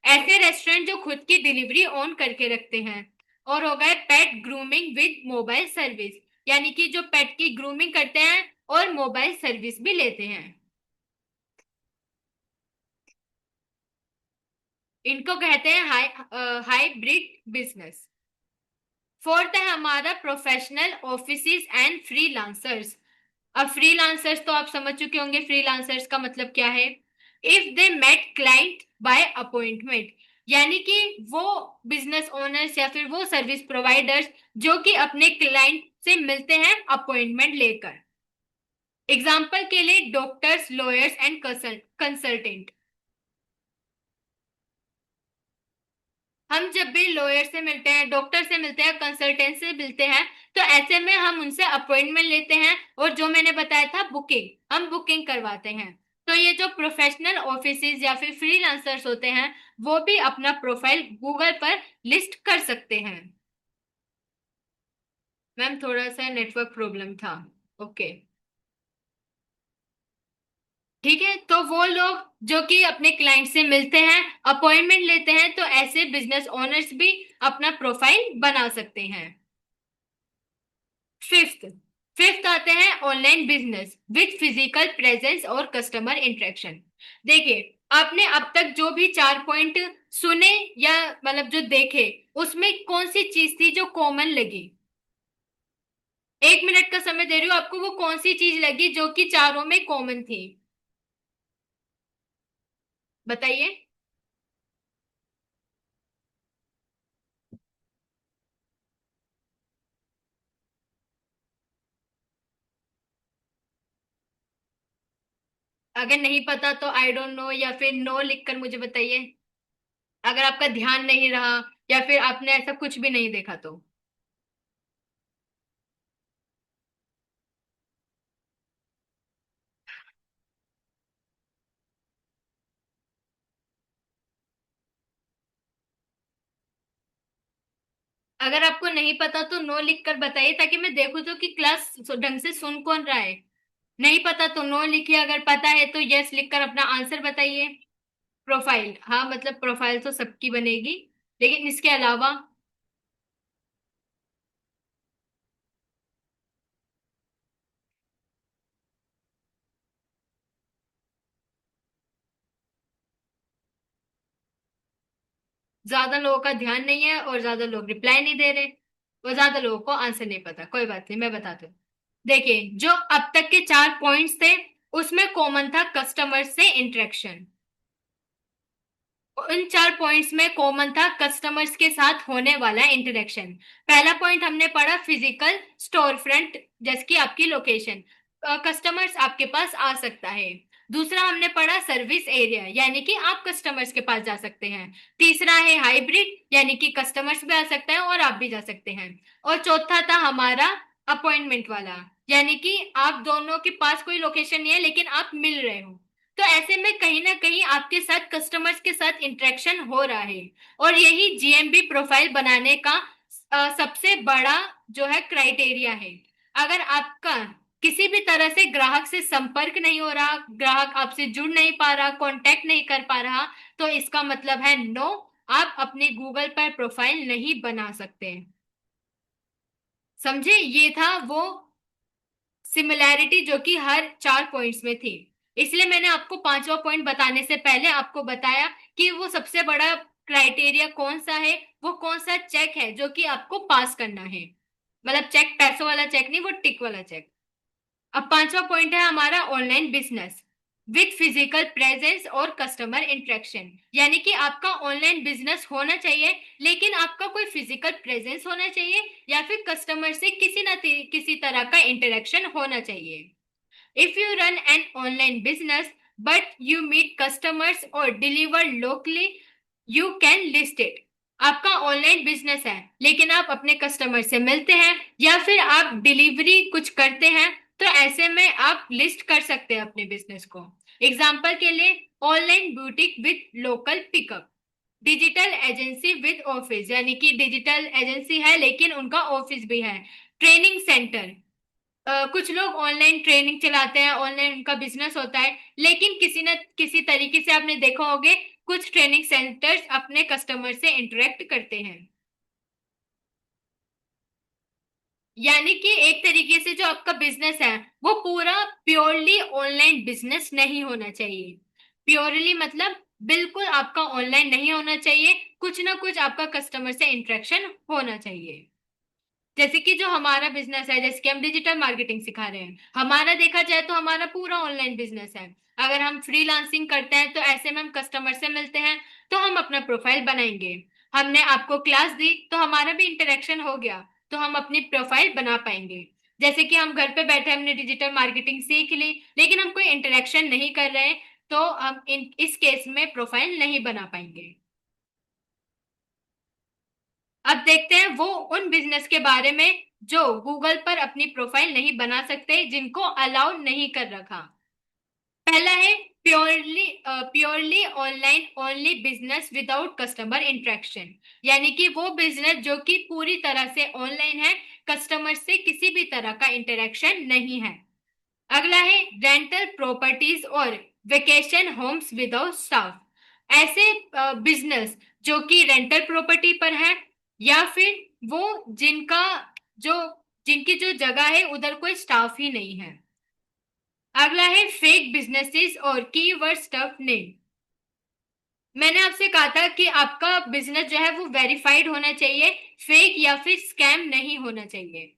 [SPEAKER 1] ऐसे रेस्टोरेंट जो खुद की डिलीवरी ऑन करके रखते हैं। और हो गए पेट ग्रूमिंग विद मोबाइल सर्विस, यानी कि जो पेट की ग्रूमिंग करते हैं और मोबाइल सर्विस भी लेते हैं। इनको कहते हैं हाइब्रिड बिजनेस। फोर्थ है हमारा प्रोफेशनल ऑफिसेज एंड फ्रीलांसर्स, अब फ्रीलांसर्स तो आप समझ चुके होंगे फ्रीलांसर्स का मतलब क्या है। If they met client by appointment, यानी कि वो बिजनेस ओनर्स या फिर वो सर्विस प्रोवाइडर्स जो कि अपने क्लाइंट से मिलते हैं अपॉइंटमेंट लेकर। एग्जाम्पल के लिए डॉक्टर्स, लॉयर्स एंड कंसल्टेंट। हम जब भी लॉयर से मिलते हैं, डॉक्टर से मिलते हैं, कंसल्टेंट से मिलते हैं, तो ऐसे में हम उनसे अपॉइंटमेंट लेते हैं और जो मैंने बताया था बुकिंग, हम बुकिंग करवाते हैं। तो ये जो प्रोफेशनल ऑफिसेज या फिर फ्रीलांसर्स होते हैं वो भी अपना प्रोफाइल गूगल पर लिस्ट कर सकते हैं। मैम थोड़ा सा नेटवर्क प्रॉब्लम था। ओके। ठीक है, तो वो लोग जो कि अपने क्लाइंट से मिलते हैं, अपॉइंटमेंट लेते हैं, तो ऐसे बिजनेस ओनर्स भी अपना प्रोफाइल बना सकते हैं। फिफ्थ फिफ्थ आते हैं online business with physical presence और कस्टमर इंटरेक्शन। देखिए, आपने अब तक जो भी 4 पॉइंट सुने या मतलब जो देखे, उसमें कौन सी चीज थी जो कॉमन लगी? 1 मिनट का समय दे रही हूँ आपको, वो कौन सी चीज लगी जो कि चारों में कॉमन थी? बताइए। अगर नहीं पता तो आई डोंट नो या फिर नो लिखकर मुझे बताइए, अगर आपका ध्यान नहीं रहा या फिर आपने ऐसा कुछ भी नहीं देखा तो। अगर आपको नहीं पता तो नो लिख कर बताइए, ताकि मैं देखूं तो कि क्लास ढंग से सुन कौन रहा है। नहीं पता तो नो लिखिए, अगर पता है तो यस लिखकर अपना आंसर बताइए। प्रोफाइल, हाँ मतलब प्रोफाइल तो सबकी बनेगी, लेकिन इसके अलावा ज्यादा लोगों का ध्यान नहीं है और ज्यादा लोग रिप्लाई नहीं दे रहे, और ज्यादा लोगों को आंसर नहीं पता। कोई बात नहीं, मैं बताती हूँ। देखिए, जो अब तक के 4 पॉइंट्स थे उसमें कॉमन था कस्टमर से इंटरेक्शन। उन 4 पॉइंट्स में कॉमन था कस्टमर्स के साथ होने वाला इंटरेक्शन। पहला पॉइंट हमने पढ़ा फिजिकल स्टोर फ्रंट, जैसे कि आपकी लोकेशन, कस्टमर्स आपके पास आ सकता है। दूसरा हमने पढ़ा सर्विस एरिया, यानी कि आप कस्टमर्स के पास जा सकते हैं। तीसरा है हाइब्रिड, यानी कि कस्टमर्स भी आ सकते हैं और आप भी जा सकते हैं। और चौथा था हमारा अपॉइंटमेंट वाला, यानी कि आप दोनों के पास कोई लोकेशन नहीं है लेकिन आप मिल रहे हो, तो ऐसे में कहीं ना कहीं आपके साथ कस्टमर्स के साथ इंटरेक्शन हो रहा है। और यही जीएमबी प्रोफाइल बनाने का सबसे बड़ा जो है क्राइटेरिया है। अगर आपका किसी भी तरह से ग्राहक से संपर्क नहीं हो रहा, ग्राहक आपसे जुड़ नहीं पा रहा, कांटेक्ट नहीं कर पा रहा, तो इसका मतलब है नो, आप अपने गूगल पर प्रोफाइल नहीं बना सकते। समझे? ये था वो सिमिलैरिटी जो कि हर 4 पॉइंट्स में थी। इसलिए मैंने आपको पांचवा पॉइंट बताने से पहले आपको बताया कि वो सबसे बड़ा क्राइटेरिया कौन सा है, वो कौन सा चेक है जो कि आपको पास करना है। मतलब चेक पैसों वाला चेक नहीं, वो टिक वाला चेक। अब पांचवा पॉइंट है हमारा online business with physical presence और कस्टमर इंटरेक्शन, यानी कि आपका ऑनलाइन बिजनेस होना चाहिए लेकिन आपका कोई फिजिकल प्रेजेंस होना चाहिए या फिर कस्टमर से किसी ना किसी तरह का इंटरेक्शन होना चाहिए। If you run an online business but you meet customers or deliver locally, you can list it. आपका ऑनलाइन बिजनेस है लेकिन आप अपने कस्टमर से मिलते हैं या फिर आप डिलीवरी कुछ करते हैं, तो ऐसे में आप लिस्ट कर सकते हैं अपने बिजनेस को। एग्जाम्पल के लिए online boutique with local pickup, digital agency with office, यानी कि डिजिटल एजेंसी है लेकिन उनका ऑफिस भी है। ट्रेनिंग सेंटर, कुछ लोग ऑनलाइन ट्रेनिंग चलाते हैं, ऑनलाइन उनका बिजनेस होता है, लेकिन किसी न किसी तरीके से आपने देखा होगे कुछ ट्रेनिंग सेंटर्स अपने कस्टमर से इंटरेक्ट करते हैं। यानी कि एक तरीके से जो आपका बिजनेस है वो पूरा प्योरली ऑनलाइन बिजनेस नहीं होना चाहिए। प्योरली मतलब बिल्कुल आपका ऑनलाइन नहीं होना चाहिए, कुछ ना कुछ आपका कस्टमर से इंटरेक्शन होना चाहिए। जैसे कि जो हमारा बिजनेस है, जैसे कि हम डिजिटल मार्केटिंग सिखा रहे हैं, हमारा देखा जाए तो हमारा पूरा ऑनलाइन बिजनेस है। अगर हम फ्रीलांसिंग करते हैं तो ऐसे में हम कस्टमर से मिलते हैं, तो हम अपना प्रोफाइल बनाएंगे। हमने आपको क्लास दी तो हमारा भी इंटरेक्शन हो गया, तो हम अपनी प्रोफाइल बना पाएंगे। जैसे कि हम घर पे बैठे हमने डिजिटल मार्केटिंग सीख ली, लेकिन हम कोई इंटरेक्शन नहीं कर रहे, तो हम इस केस में प्रोफाइल नहीं बना पाएंगे। अब देखते हैं वो उन बिजनेस के बारे में जो गूगल पर अपनी प्रोफाइल नहीं बना सकते, जिनको अलाउ नहीं कर रखा। पहला है purely purely online only business without customer interaction, यानी कि वो बिजनेस जो कि पूरी तरह से ऑनलाइन है, कस्टमर से किसी भी तरह का इंटरेक्शन नहीं है। अगला है रेंटल प्रॉपर्टीज और वेकेशन होम्स विदाउट स्टाफ, ऐसे बिजनेस जो कि रेंटल प्रॉपर्टी पर है, या फिर वो जिनका जो जिनकी जो जगह है उधर कोई स्टाफ ही नहीं है। अगला है फेक बिजनेसेस और कीवर्ड स्टफ नेम। मैंने आपसे कहा था कि आपका बिजनेस जो है वो वेरीफाइड होना चाहिए, फेक या फिर स्कैम नहीं होना चाहिए।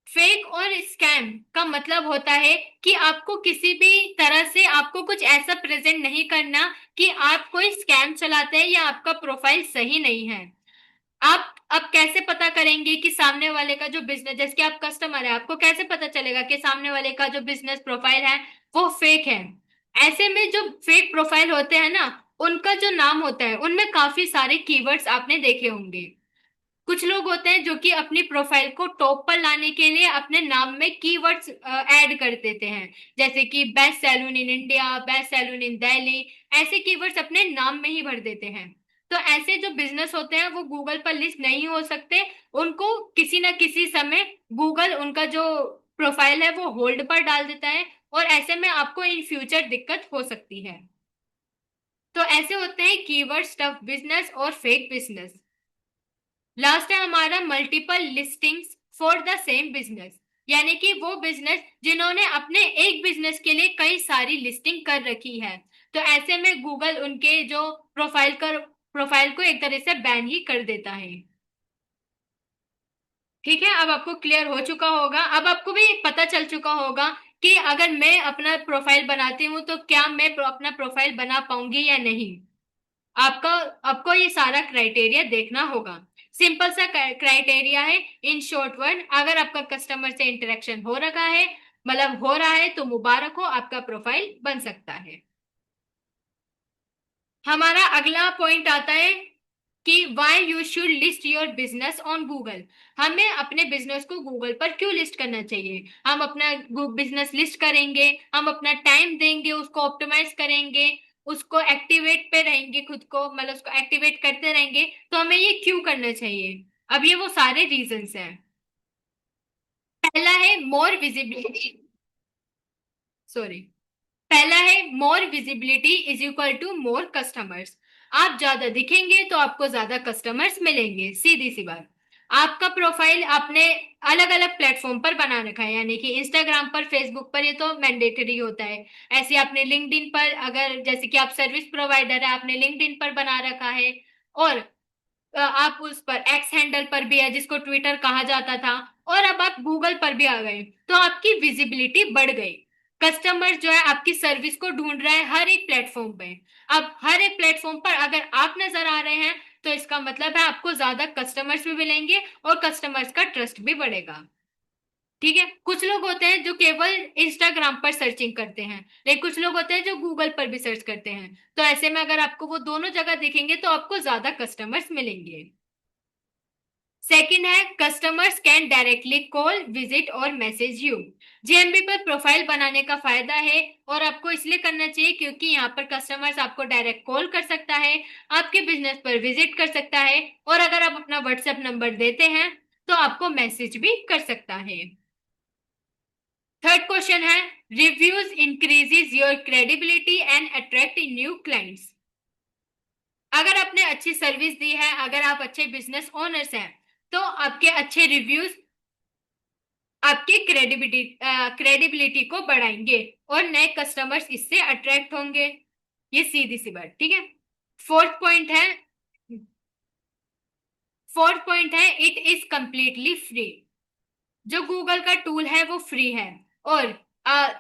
[SPEAKER 1] फेक और स्कैम का मतलब होता है कि आपको किसी भी तरह से आपको कुछ ऐसा प्रेजेंट नहीं करना कि आप कोई स्कैम चलाते हैं या आपका प्रोफाइल सही नहीं है। आप अब कैसे पता करेंगे कि सामने वाले का जो बिजनेस, जैसे कि आप कस्टमर है, आपको कैसे पता चलेगा कि सामने वाले का जो बिजनेस प्रोफाइल है वो फेक है? ऐसे में जो फेक प्रोफाइल होते हैं ना, उनका जो नाम होता है उनमें काफी सारे कीवर्ड्स आपने देखे होंगे। कुछ लोग होते हैं जो कि अपनी प्रोफाइल को टॉप पर लाने के लिए अपने नाम में कीवर्ड्स ऐड कर देते हैं, जैसे कि best salon in India, best salon in Delhi, ऐसे कीवर्ड्स अपने नाम में ही भर देते हैं। तो ऐसे जो बिजनेस होते हैं वो गूगल पर लिस्ट नहीं हो सकते, उनको किसी ना किसी समय गूगल उनका जो प्रोफाइल है वो होल्ड पर डाल देता है, और ऐसे में आपको इन फ्यूचर दिक्कत हो सकती है। तो ऐसे होते हैं कीवर्ड स्टफ बिजनेस और फेक बिजनेस। लास्ट है हमारा multiple listings for the same business, यानी कि वो बिजनेस जिन्होंने अपने एक बिजनेस के लिए कई सारी लिस्टिंग कर रखी है, तो ऐसे में गूगल उनके जो प्रोफाइल को एक तरह से बैन ही कर देता है। ठीक है, अब आपको क्लियर हो चुका होगा, अब आपको भी पता चल चुका होगा कि अगर मैं अपना प्रोफाइल बनाती हूँ तो क्या मैं अपना प्रोफाइल बना पाऊंगी या नहीं। आपका आपको ये सारा क्राइटेरिया देखना होगा। सिंपल सा क्राइटेरिया है। इन शॉर्ट वर्ड, अगर आपका कस्टमर से इंटरेक्शन हो रखा है, मतलब हो रहा है, तो मुबारक हो, आपका प्रोफाइल बन सकता है। हमारा अगला पॉइंट आता है कि why you should list your business on Google. हमें अपने बिजनेस को गूगल पर क्यों लिस्ट करना चाहिए? हम अपना बिजनेस लिस्ट करेंगे, हम अपना टाइम देंगे, उसको ऑप्टिमाइज करेंगे, उसको एक्टिवेट पे रहेंगे, खुद को मतलब उसको एक्टिवेट करते रहेंगे, तो हमें ये क्यों करना चाहिए? अब ये वो सारे रीजंस हैं। पहला है मोर विजिबिलिटी, सॉरी, पहला है more visibility is equal to more customers. आप ज्यादा दिखेंगे तो आपको ज्यादा कस्टमर्स मिलेंगे, सीधी सी बात। आपका प्रोफाइल आपने अलग अलग प्लेटफॉर्म पर बना रखा है, यानी कि इंस्टाग्राम पर, फेसबुक पर, ये तो मैंडेटरी होता है। ऐसे आपने लिंक्डइन पर, अगर जैसे कि आप सर्विस प्रोवाइडर है, आपने लिंक्डइन पर बना रखा है, और आप उस पर एक्स हैंडल पर भी है जिसको ट्विटर कहा जाता था, और अब आप गूगल पर भी आ गए, तो आपकी विजिबिलिटी बढ़ गई। कस्टमर जो है आपकी सर्विस को ढूंढ रहा है हर एक प्लेटफॉर्म पे। अब हर एक प्लेटफॉर्म पर अगर आप नजर आ रहे हैं, तो इसका मतलब है आपको ज्यादा कस्टमर्स भी मिलेंगे और कस्टमर्स का ट्रस्ट भी बढ़ेगा। ठीक है, कुछ लोग होते हैं जो केवल इंस्टाग्राम पर सर्चिंग करते हैं, लेकिन कुछ लोग होते हैं जो गूगल पर भी सर्च करते हैं, तो ऐसे में अगर आपको वो दोनों जगह दिखेंगे तो आपको ज्यादा कस्टमर्स मिलेंगे। सेकंड है customers can directly call, visit और मैसेज यू। जेएमबी पर प्रोफाइल बनाने का फायदा है, और आपको इसलिए करना चाहिए क्योंकि यहाँ पर कस्टमर्स आपको डायरेक्ट कॉल कर सकता है, आपके बिजनेस पर विजिट कर सकता है, और अगर आप अपना व्हाट्सएप नंबर देते हैं तो आपको मैसेज भी कर सकता है। थर्ड क्वेश्चन है reviews increases your credibility and attract new clients. अगर आपने अच्छी सर्विस दी है, अगर आप अच्छे बिजनेस ओनर्स हैं, तो आपके अच्छे रिव्यूज आपकी क्रेडिबिलिटी को बढ़ाएंगे, और नए कस्टमर्स इससे अट्रैक्ट होंगे। ये सीधी सी बात, ठीक है। फोर्थ पॉइंट है फोर्थ पॉइंट है इट इज कंप्लीटली फ्री। जो गूगल का टूल है वो फ्री है। और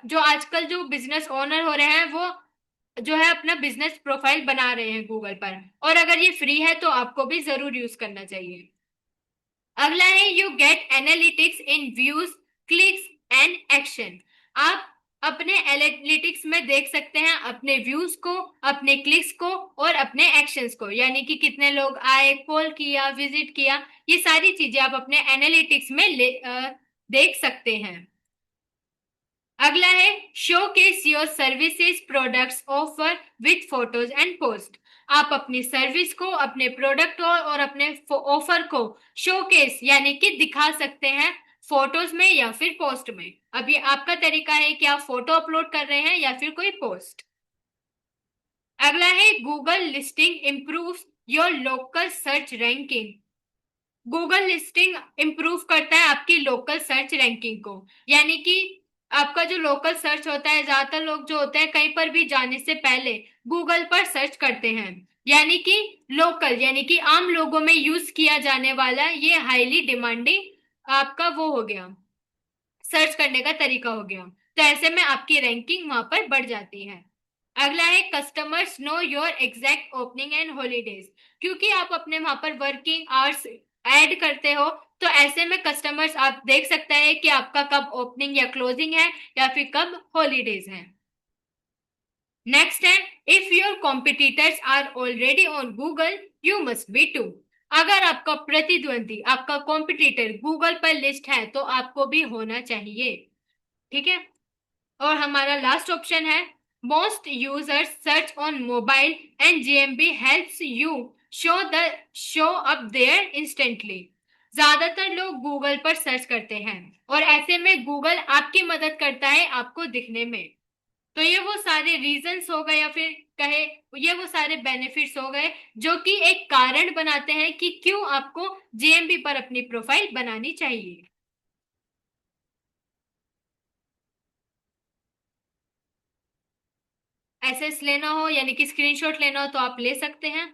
[SPEAKER 1] जो आजकल जो बिजनेस ओनर हो रहे हैं वो जो है अपना बिजनेस प्रोफाइल बना रहे हैं गूगल पर, और अगर ये फ्री है तो आपको भी जरूर यूज करना चाहिए। अगला है you get analytics in views, clicks and action. आप अपने एनालिटिक्स में देख सकते हैं अपने व्यूज को, अपने क्लिक्स को और अपने एक्शंस को, यानी कि कितने लोग आए, कॉल किया, विजिट किया, ये सारी चीजें आप अपने एनालिटिक्स में देख सकते हैं। अगला है show case your services products offer with photos and post. आप अपनी सर्विस को, अपने प्रोडक्ट को और अपने ऑफर को शोकेस यानी कि दिखा सकते हैं फोटोज में या फिर पोस्ट में। अब ये आपका तरीका है कि आप फोटो अपलोड कर रहे हैं या फिर कोई पोस्ट। अगला है Google listing improves your local search ranking. Google listing improve करता है आपकी लोकल सर्च रैंकिंग को, यानी कि आपका जो लोकल सर्च होता है, ज्यादातर लोग जो होते हैं कहीं पर भी जाने से पहले गूगल पर सर्च करते हैं, यानी कि लोकल यानी कि आम लोगों में यूज किया जाने वाला ये हाईली डिमांडिंग आपका वो हो गया, सर्च करने का तरीका हो गया। तो ऐसे में आपकी रैंकिंग वहां पर बढ़ जाती है। अगला है customers know your exact opening and holidays. क्योंकि आप अपने वहां पर वर्किंग आवर्स ऐड करते हो, तो ऐसे में कस्टमर्स आप देख सकते हैं कि आपका कब ओपनिंग या क्लोजिंग है या फिर कब हॉलीडेज है। नेक्स्ट है if your competitors are already on Google you must be too. अगर आपका प्रतिद्वंदी, आपका कॉम्पिटिटर गूगल पर लिस्ट है तो आपको भी होना चाहिए। ठीक है। और हमारा लास्ट ऑप्शन है most users search on mobile and GMB helps you show up there instantly. ज्यादातर लोग गूगल पर सर्च करते हैं और ऐसे में गूगल आपकी मदद करता है आपको दिखने में। तो ये वो सारे रीजंस हो गए या फिर कहे ये वो सारे बेनिफिट्स हो गए जो कि एक कारण बनाते हैं कि क्यों आपको जीएमबी पर अपनी प्रोफाइल बनानी चाहिए। एसएस लेना हो यानी कि स्क्रीनशॉट लेना हो तो आप ले सकते हैं।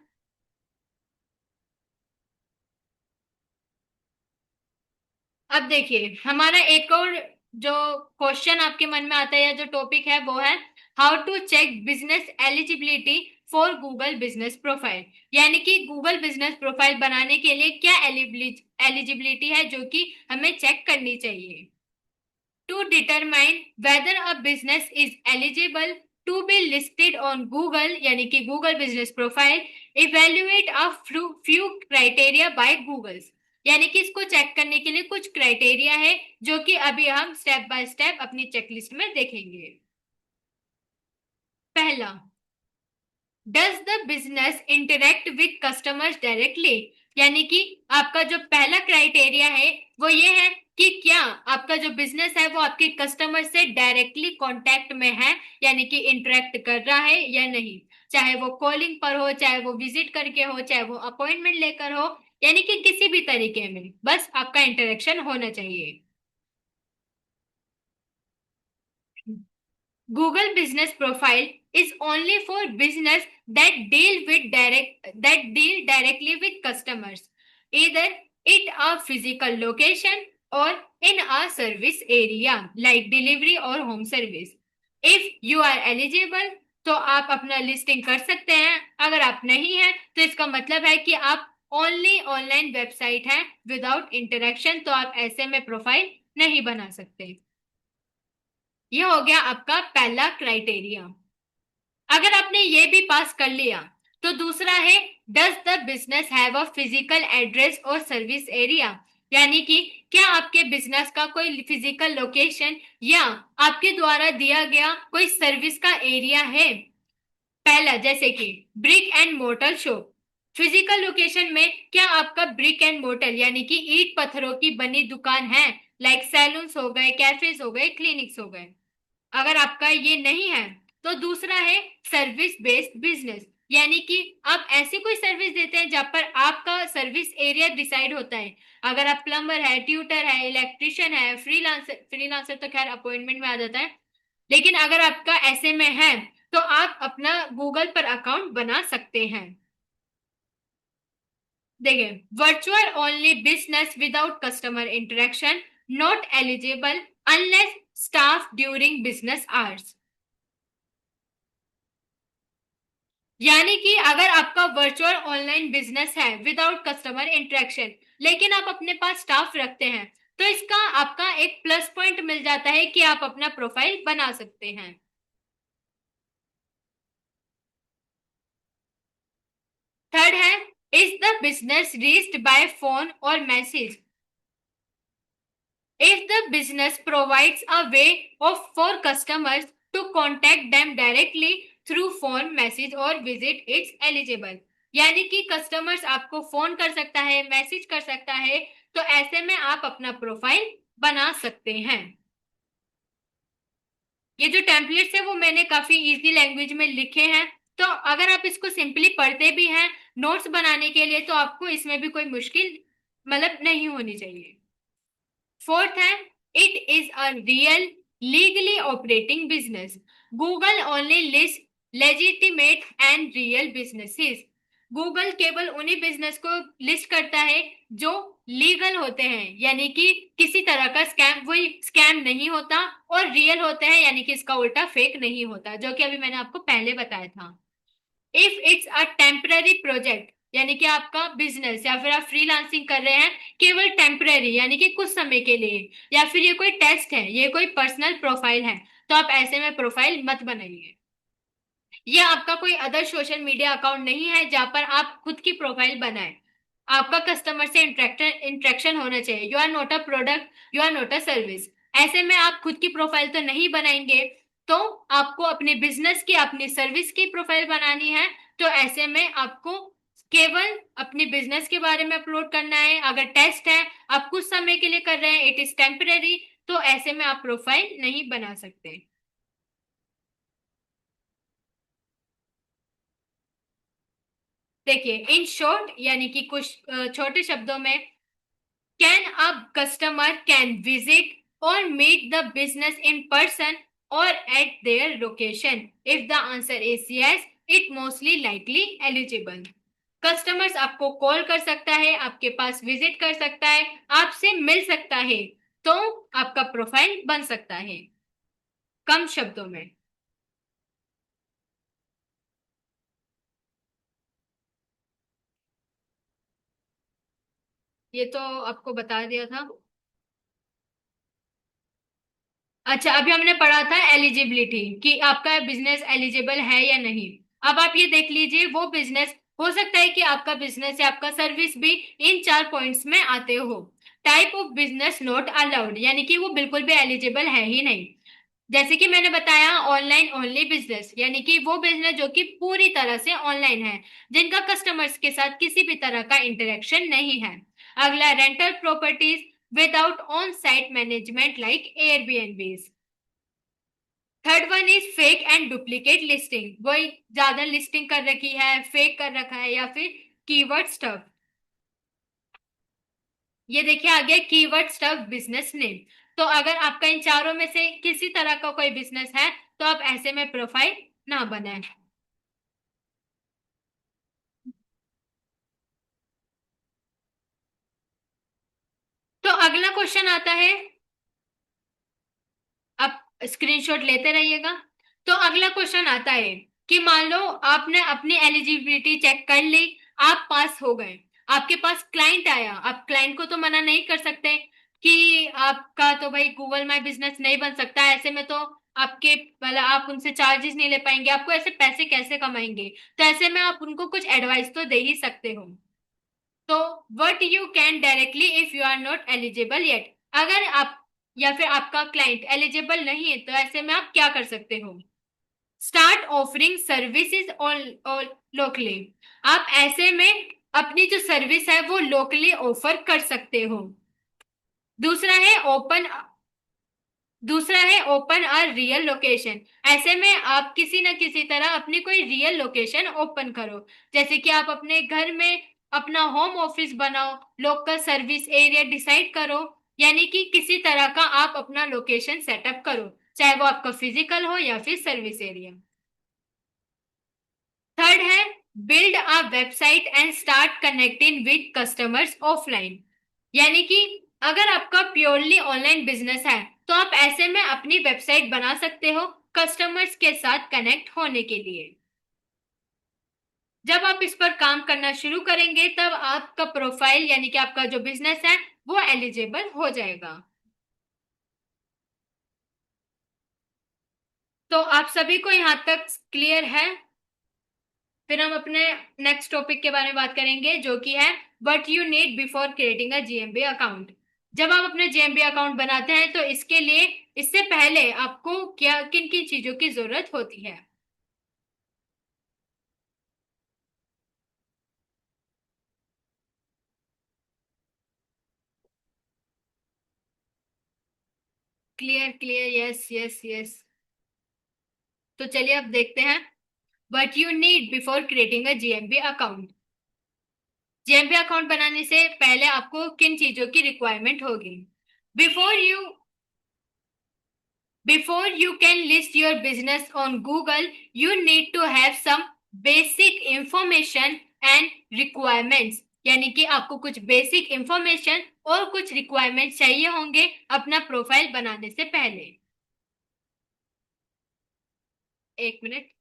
[SPEAKER 1] अब देखिए हमारा एक और जो क्वेश्चन आपके मन में आता है या जो टॉपिक है वो है how to check business eligibility for Google business profile. यानी कि गूगल बिजनेस प्रोफाइल बनाने के लिए क्या एलिजिबिलिटी है जो कि हमें चेक करनी चाहिए। To determine whether a business is eligible to be listed on Google यानी कि Google Business Profile, evaluate a few criteria by Google। यानी कि इसको चेक करने के लिए कुछ क्राइटेरिया है जो कि अभी हम स्टेप बाय स्टेप अपनी चेकलिस्ट में देखेंगे। पहला, does the business interact with customers directly. यानी कि आपका जो पहला क्राइटेरिया है वो ये है कि क्या आपका जो बिजनेस है वो आपके कस्टमर से डायरेक्टली कांटेक्ट में है, यानी कि इंटरेक्ट कर रहा है या नहीं। चाहे वो कॉलिंग पर हो, चाहे वो विजिट करके हो, चाहे वो अपॉइंटमेंट लेकर हो, यानी कि किसी भी तरीके में बस आपका इंटरेक्शन होना चाहिए। Google Business Profile is only for business that deal directly with customers, either at a physical location or in a service area like delivery or home service. If you are eligible, तो आप अपना listing कर सकते हैं। अगर आप नहीं हैं तो इसका मतलब है कि आप ओनली ऑनलाइन वेबसाइट है विदाउट इंटरेक्शन, तो आप ऐसे में प्रोफाइल नहीं बना सकते। ये हो गया आपका पहला क्राइटेरिया। अगर आपने ये भी पास कर लिया तो दूसरा है does the business have a physical address और सर्विस एरिया। यानी कि क्या आपके बिजनेस का कोई फिजिकल लोकेशन या आपके द्वारा दिया गया कोई सर्विस का एरिया है। पहला जैसे कि brick and mortar shop. Physical location में क्या आपका ब्रिक एंड मोर्टर यानी कि ईंट पत्थरों की बनी दुकान है, लाइक सैलून्स हो गए, कैफेज हो गए, क्लिनिक्स हो गए। अगर आपका ये नहीं है तो दूसरा है सर्विस बेस्ड बिजनेस। यानी कि आप ऐसी कोई सर्विस देते हैं जहां पर आपका सर्विस एरिया डिसाइड होता है। अगर आप प्लम्बर है, ट्यूटर है, इलेक्ट्रिशियन है, फ्रीलांसर, फ्रीलांसर तो खैर अपॉइंटमेंट में आ जाता है, लेकिन अगर आपका ऐसे में है तो आप अपना गूगल पर अकाउंट बना सकते हैं। देखिए, virtual only business without customer interaction, not eligible unless staff during business hours. यानी कि अगर आपका वर्चुअल ऑनलाइन बिजनेस है विदाउट कस्टमर इंटरेक्शन, लेकिन आप अपने पास स्टाफ रखते हैं, तो इसका आपका एक प्लस पॉइंट मिल जाता है कि आप अपना प्रोफाइल बना सकते हैं। थर्ड है, is the business reached by phone और message, if the business provides a way of for customers to contact them directly through phone message or visit, it's eligible। यानी कि कस्टमर्स आपको फोन कर सकता है, मैसेज कर सकता है, तो ऐसे में आप अपना प्रोफाइल बना सकते हैं। ये जो टेम्पलेट्स है वो मैंने काफी इजी लैंग्वेज में लिखे हैं, तो अगर आप इसको सिंपली पढ़ते भी हैं नोट्स बनाने के लिए, तो आपको इसमें भी कोई मुश्किल मतलब नहीं होनी चाहिए। फोर्थ है, it is a real legally operating business, Google only list legitimate and real businesses. Google केवल उन्हीं बिजनेस को लिस्ट करता है जो लीगल होते हैं, यानी कि किसी तरह का स्कैम, वही स्कैम नहीं होता, और रियल होते हैं यानी कि इसका उल्टा फेक नहीं होता, जो कि अभी मैंने आपको पहले बताया था। If it's a temporary project, यानी कि आपका बिजनेस या फिर आप फ्रीलांसिंग कर रहे हैं केवल टेम्पररी यानी कि कुछ समय के लिए, या फिर ये कोई टेस्ट है, ये कोई पर्सनल प्रोफाइल है, तो आप ऐसे में प्रोफाइल मत बनाइए। ये आपका कोई अदर सोशल मीडिया अकाउंट नहीं है जहां पर आप खुद की प्रोफाइल बनाएं। आपका कस्टमर से इंटरेक्शन होना चाहिए। You are not a product, you are not a service. ऐसे में आप खुद की प्रोफाइल तो नहीं बनाएंगे, तो आपको अपने बिजनेस की, अपनी सर्विस की प्रोफाइल बनानी है। तो ऐसे में आपको केवल अपनी बिजनेस के बारे में अपलोड करना है। अगर टेस्ट है, आप कुछ समय के लिए कर रहे हैं, इट इज टेम्पररी, तो ऐसे में आप प्रोफाइल नहीं बना सकते। देखिए, इन शॉर्ट यानी कि कुछ छोटे शब्दों में, can a customer can visit or meet the business in person or at their location, if the answer is yes, it mostly likely eligible. Customers आपको कॉल कर सकता है, आपके पास विजिट कर सकता है, आपसे मिल सकता है, तो आपका प्रोफाइल बन सकता है, कम शब्दों में। ये तो आपको बता दिया था। अच्छा, अभी हमने पढ़ा था एलिजिबिलिटी, कि आपका बिजनेस एलिजिबल है या नहीं। अब आप ये देख लीजिए, वो बिजनेस हो सकता है कि आपका बिजनेस या आपका सर्विस भी इन चार पॉइंट्स में आते हो। Type of business not allowed, यानी कि वो बिल्कुल भी एलिजिबल है ही नहीं। जैसे कि मैंने बताया, ऑनलाइन ओनली बिजनेस, यानी कि वो बिजनेस जो कि पूरी तरह से ऑनलाइन है, जिनका कस्टमर्स के साथ किसी भी तरह का इंटरेक्शन नहीं है। अगला, rental properties without on site management like Airbnbs. Third one is fake and duplicate listing, वही ज्यादा लिस्टिंग कर रखी है, फेक कर रखा है, या फिर कीवर्ड स्टफ। ये देखिए आगे, कीवर्ड स्टफ बिजनेस नेम। तो अगर आपका इन चारों में से किसी तरह का कोई बिजनेस है, तो आप ऐसे में प्रोफाइल ना बनाएं। तो अगला क्वेश्चन आता है, आप स्क्रीनशॉट लेते रहिएगा। तो अगला क्वेश्चन आता है कि मान लो आपने अपनी एलिजिबिलिटी चेक कर ली, आप पास हो गए, आपके पास क्लाइंट आया, आप क्लाइंट को तो मना नहीं कर सकते कि आपका तो भाई गूगल माई बिजनेस नहीं बन सकता, ऐसे में तो आपके मतलब आप उनसे चार्जेस नहीं ले पाएंगे, आपको ऐसे पैसे कैसे कमाएंगे। तो ऐसे में आप उनको कुछ एडवाइस तो दे ही सकते हो। तो what you can directly if you are not eligible yet, अगर आप या फिर आपका क्लाइंट एलिजिबल नहीं है, तो ऐसे में आप क्या कर सकते हो। Start offering services all locally, आप ऐसे में अपनी जो सर्विस है वो लोकली ऑफर कर सकते हो। दूसरा है ओपन, दूसरा है ओपन अ रियल लोकेशन, ऐसे में आप किसी न किसी तरह अपनी कोई रियल लोकेशन ओपन करो, जैसे कि आप अपने घर में अपना होम ऑफिस बनाओ, लोकल सर्विस एरिया डिसाइड करो, यानी कि किसी तरह का आप अपना लोकेशन सेटअप करो, चाहे वो आपका फिजिकल हो या फिर सर्विस एरिया। थर्ड है, build a website and start connecting with customers offline. यानी कि अगर आपका प्योरली ऑनलाइन बिजनेस है तो आप ऐसे में अपनी वेबसाइट बना सकते हो कस्टमर्स के साथ कनेक्ट होने के लिए। जब आप इस पर काम करना शुरू करेंगे तब आपका प्रोफाइल यानी कि आपका जो बिजनेस है वो एलिजिबल हो जाएगा। तो आप सभी को यहाँ तक क्लियर है? फिर हम अपने नेक्स्ट टॉपिक के बारे में बात करेंगे जो कि है what you need before creating a GMB account. जब आप अपने जीएमबी अकाउंट बनाते हैं तो इसके लिए इससे पहले आपको क्या किन किन चीजों की जरूरत होती है? Clear clear, yes yes yes. तो चलिए अब देखते हैं what you need before creating a GMB account. GMB account बनाने से पहले आपको किन चीजों की रिक्वायरमेंट होगी? Before you Before you can list your business on Google, you need to have some basic information and requirements। यानी कि आपको कुछ बेसिक इंफॉर्मेशन और कुछ रिक्वायरमेंट चाहिए होंगे अपना प्रोफाइल बनाने से पहले। एक मिनट।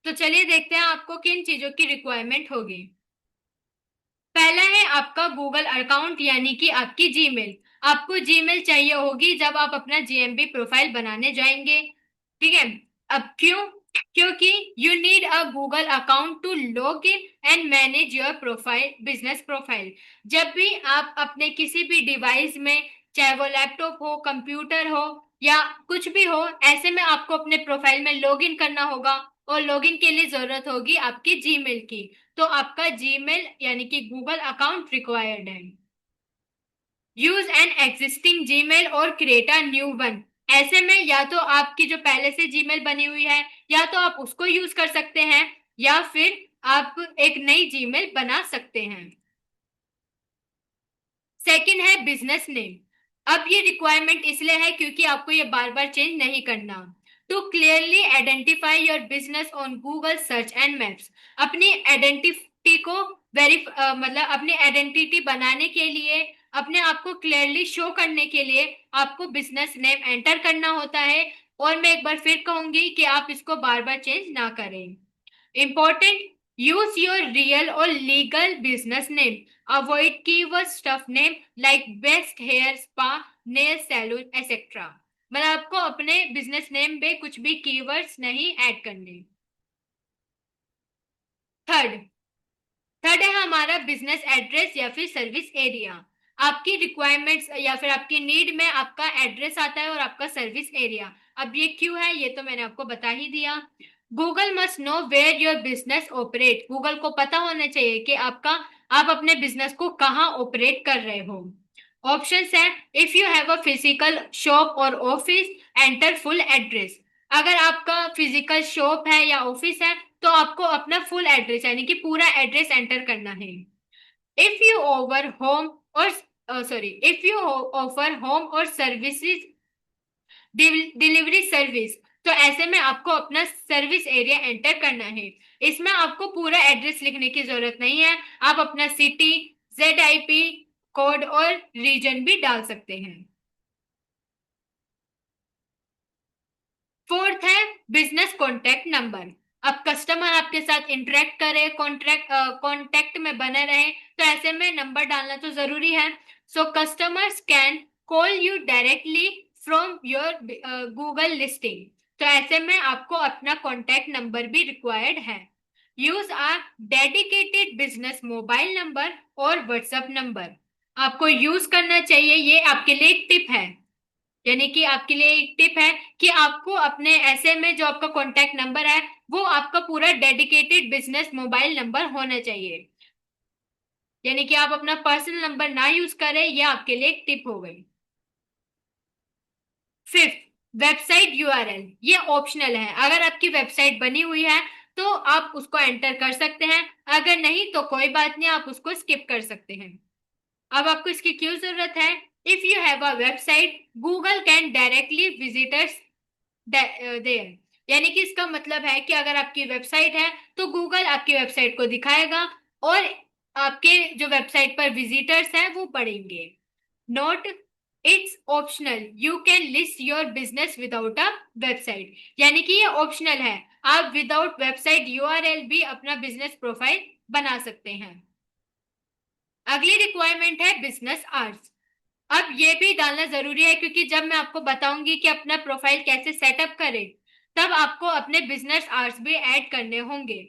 [SPEAKER 1] तो चलिए देखते हैं आपको किन चीजों की रिक्वायरमेंट होगी। पहला है आपका गूगल अकाउंट यानी कि आपकी जीमेल। आपको जीमेल चाहिए होगी जब आप अपना जीएमबी प्रोफाइल बनाने जाएंगे। ठीक है। अब क्यों? क्योंकि you need a Google account to log in and manage your profile business profile. जब भी आप अपने किसी भी डिवाइस में, चाहे वो लैपटॉप हो, कंप्यूटर हो या कुछ भी हो, ऐसे में आपको अपने प्रोफाइल में लॉग इन करना होगा और लॉगिन के लिए जरूरत होगी आपकी जीमेल की। तो आपका जीमेल यानी कि गूगल अकाउंट रिक्वायर्ड है। यूज एन एग्जिस्टिंग जीमेल और क्रिएट अ न्यू वन। ऐसे में या तो आपकी जो पहले से जीमेल बनी हुई है या तो आप उसको यूज कर सकते हैं या फिर आप एक नई जीमेल बना सकते हैं। सेकंड है बिजनेस नेम। अब ये रिक्वायरमेंट इसलिए है क्योंकि आपको ये बार बार चेंज नहीं करना। To clearly identify your business on Google search and maps. अपनी आइडेंटिटी को मतलब अपनी आइडेंटिटी बनाने के लिए, अपने आप को क्लियरली शो करने के लिए आपको बिजनेस नेम एंटर करना होता है। और मैं एक बार फिर कहूंगी कि आप इसको बार बार चेंज ना करें। Important, use your real or legal business name. Avoid keyword stuff name like best hair spa, nail salon, etc. मतलब आपको अपने बिजनेस नेम पे कुछ भी कीवर्ड्स नहीं ऐड करने। थर्ड थर्ड है हमारा बिजनेस एड्रेस या फिर सर्विस एरिया। आपकी रिक्वायरमेंट्स या फिर आपकी नीड में आपका एड्रेस आता है और आपका सर्विस एरिया। अब ये क्यों है ये तो मैंने आपको बता ही दिया। Google must know where your business operate. Google को पता होना चाहिए कि आप अपने बिजनेस को कहाँ ऑपरेट कर रहे हो। ऑप्शंस है if you have a physical shop और ऑफिस, एंटर फुल एड्रेस। अगर आपका फिजिकल शॉप है या ऑफिस है तो आपको अपना फुल एड्रेस यानी कि पूरा एड्रेस एंटर करना है। इफ यू ओवर होम और sorry if you offer home और सर्विसेज डिलीवरी सर्विस तो ऐसे में आपको अपना सर्विस एरिया एंटर करना है। इसमें आपको पूरा एड्रेस लिखने की जरूरत नहीं है। आप अपना सिटी, ZIP कोड और रीजन भी डाल सकते हैं। फोर्थ है बिजनेस कॉन्टैक्ट नंबर। अब कस्टमर आपके साथ इंटरेक्ट करे, कॉन्टेक्ट में बने रहे, तो ऐसे में नंबर डालना तो जरूरी है। सो customers can call you directly from your Google listing. तो ऐसे में आपको अपना कॉन्टेक्ट नंबर भी रिक्वायर्ड है। यूज आ डेडिकेटेड बिजनेस मोबाइल नंबर और व्हाट्सएप नंबर आपको यूज करना चाहिए। ये आपके लिए एक टिप है, यानी कि आपके लिए एक टिप है कि आपको अपने ऐसे में जो आपका कॉन्टैक्ट नंबर है वो आपका पूरा डेडिकेटेड बिजनेस मोबाइल नंबर होना चाहिए, यानी कि आप अपना पर्सनल नंबर ना यूज करें। ये आपके लिए एक टिप हो गई। Fifth, website URL. ये ऑप्शनल है, अगर आपकी वेबसाइट बनी हुई है तो आप उसको एंटर कर सकते हैं, अगर नहीं तो कोई बात नहीं, आप उसको स्किप कर सकते हैं। अब आपको इसकी क्यों जरूरत है? If you have a website, Google can directly visitors there. यानी कि इसका मतलब है कि अगर आपकी वेबसाइट है तो गूगल आपकी वेबसाइट को दिखाएगा और आपके जो वेबसाइट पर विजिटर्स हैं वो बढ़ेंगे। Note, it's optional, you can list your business without a website. यानी कि ये ऑप्शनल है, आप विदाउट वेबसाइट यूआरएल भी अपना बिजनेस प्रोफाइल बना सकते हैं। अगली रिक्वायरमेंट है बिजनेस आवर्स। अब ये भी डालना जरूरी है क्योंकि जब मैं आपको बताऊंगी कि अपना प्रोफाइल कैसे सेटअप करें, तब आपको अपने बिजनेस आवर्स भी ऐड करने होंगे।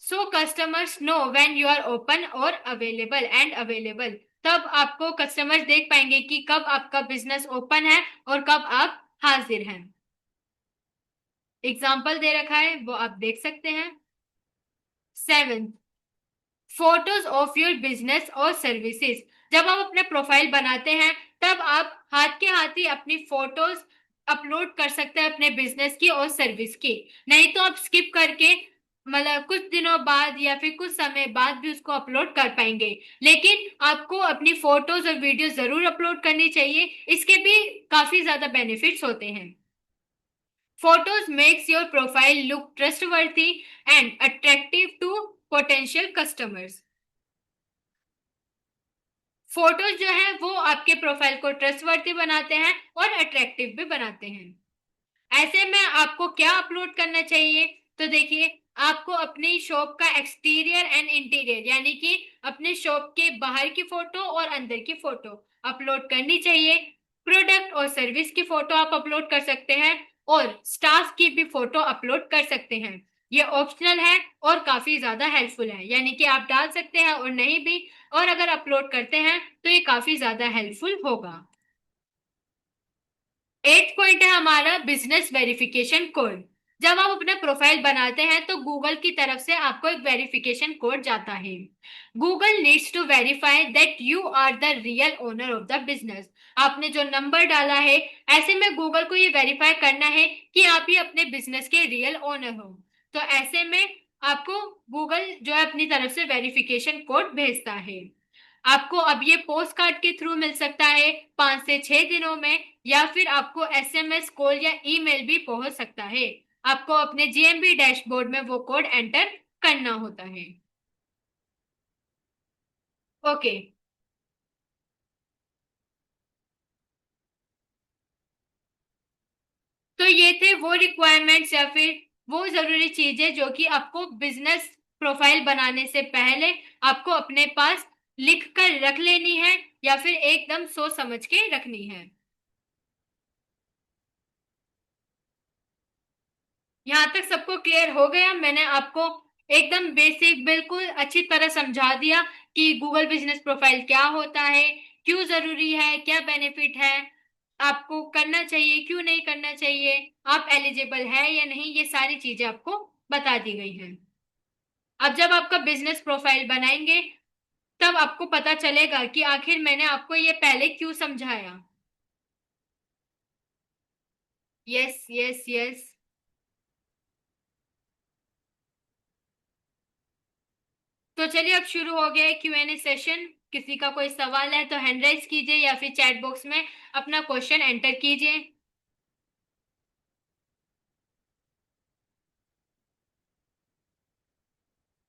[SPEAKER 1] So customers know when you are open और अवेलेबल एंड अवेलेबल। तब आपको कस्टमर्स देख पाएंगे कि कब आपका बिजनेस ओपन है और कब आप हाजिर हैं। एग्जाम्पल दे रखा है वो आप देख सकते हैं। Seven, photos of your business और सर्विसेज। जब आप अपने प्रोफाइल बनाते हैं तब आप हाथ के हाथ ही अपनी फोटोज अपलोड कर सकते हैं अपने बिजनेस की और सर्विस की। नहीं तो आप स्किप करके मतलब कुछ दिनों बाद या फिर कुछ समय बाद भी उसको अपलोड कर पाएंगे, लेकिन आपको अपनी फोटोज और वीडियो जरूर अपलोड करनी चाहिए, इसके भी काफी ज्यादा बेनिफिट्स होते हैं। Photos makes your profile look trustworthy and attractive to potential customers. Photos जो है वो आपके प्रोफाइल को ट्रस्टवर्दी बनाते हैं और अट्रैक्टिव भी बनाते हैं। ऐसे में आपको क्या अपलोड करना चाहिए? तो देखिए, आपको अपनी शॉप का एक्सटीरियर एंड इंटीरियर यानी कि अपने शॉप के बाहर की फोटो और अंदर की फोटो अपलोड करनी चाहिए। प्रोडक्ट और सर्विस की फोटो आप अपलोड कर सकते हैं और स्टाफ की भी फोटो अपलोड कर सकते हैं। ये ऑप्शनल है और काफी ज्यादा हेल्पफुल है, यानी कि आप डाल सकते हैं और नहीं भी, और अगर अपलोड करते हैं तो ये काफी ज्यादा हेल्पफुल होगा। एट पॉइंट है हमारा बिजनेस वेरिफिकेशन कोड। जब आप अपना प्रोफाइल बनाते हैं तो गूगल की तरफ से आपको एक वेरिफिकेशन कोड जाता है। Google needs to verify that you are the real owner of the business. आपने जो नंबर डाला है, ऐसे में गूगल को ये वेरीफाई करना है कि आप ही अपने बिजनेस के रियल ओनर हो। तो ऐसे में आपको गूगल जो है अपनी तरफ से वेरिफिकेशन कोड भेजता है। आपको अब ये पोस्ट कार्ड के थ्रू मिल सकता है 5 से 6 दिनों में, या फिर आपको एसएमएस कॉल या ईमेल भी पहुंच सकता है। आपको अपने जीएमबी डैशबोर्ड में वो कोड एंटर करना होता है। ओके, तो ये थे वो रिक्वायरमेंट्स या फिर वो जरूरी चीजें जो कि आपको बिजनेस प्रोफाइल बनाने से पहले आपको अपने पास लिख कर रख लेनी है या फिर एकदम सोच समझ के रखनी है। यहाँ तक सबको क्लियर हो गया? मैंने आपको एकदम बेसिक बिल्कुल अच्छी तरह समझा दिया कि गूगल बिजनेस प्रोफाइल क्या होता है, क्यों जरूरी है, क्या बेनिफिट है, आपको करना चाहिए क्यों नहीं करना चाहिए, आप एलिजिबल है या नहीं, ये सारी चीजें आपको बता दी गई हैं। अब जब आपका बिजनेस प्रोफाइल बनाएंगे तब आपको पता चलेगा कि आखिर मैंने आपको ये पहले क्यों समझाया। Yes yes yes. तो चलिए अब शुरू हो गया है Q&A सेशन। किसी का कोई सवाल है तो हैंड राइज कीजिए या फिर चैट बॉक्स में अपना क्वेश्चन एंटर कीजिए।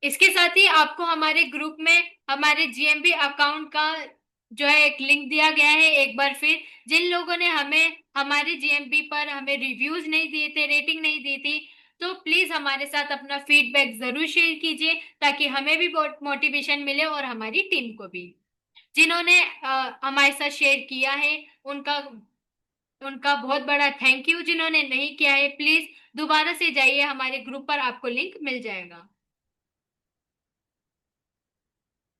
[SPEAKER 1] इसके साथ ही आपको हमारे ग्रुप में हमारे जीएमबी अकाउंट का जो है एक लिंक दिया गया है। एक बार फिर, जिन लोगों ने हमें हमारे जीएमबी पर हमें रिव्यूज नहीं दिए थे, रेटिंग नहीं दी थी, तो प्लीज हमारे साथ अपना फीडबैक जरूर शेयर कीजिए, ताकि हमें भी बहुत मोटिवेशन मिले और हमारी टीम को भी। जिन्होंने हमारे साथ शेयर किया है, उनका उनका बहुत बड़ा थैंक यू। जिन्होंने नहीं किया है, प्लीज दोबारा से जाइए हमारे ग्रुप पर, आपको लिंक मिल जाएगा।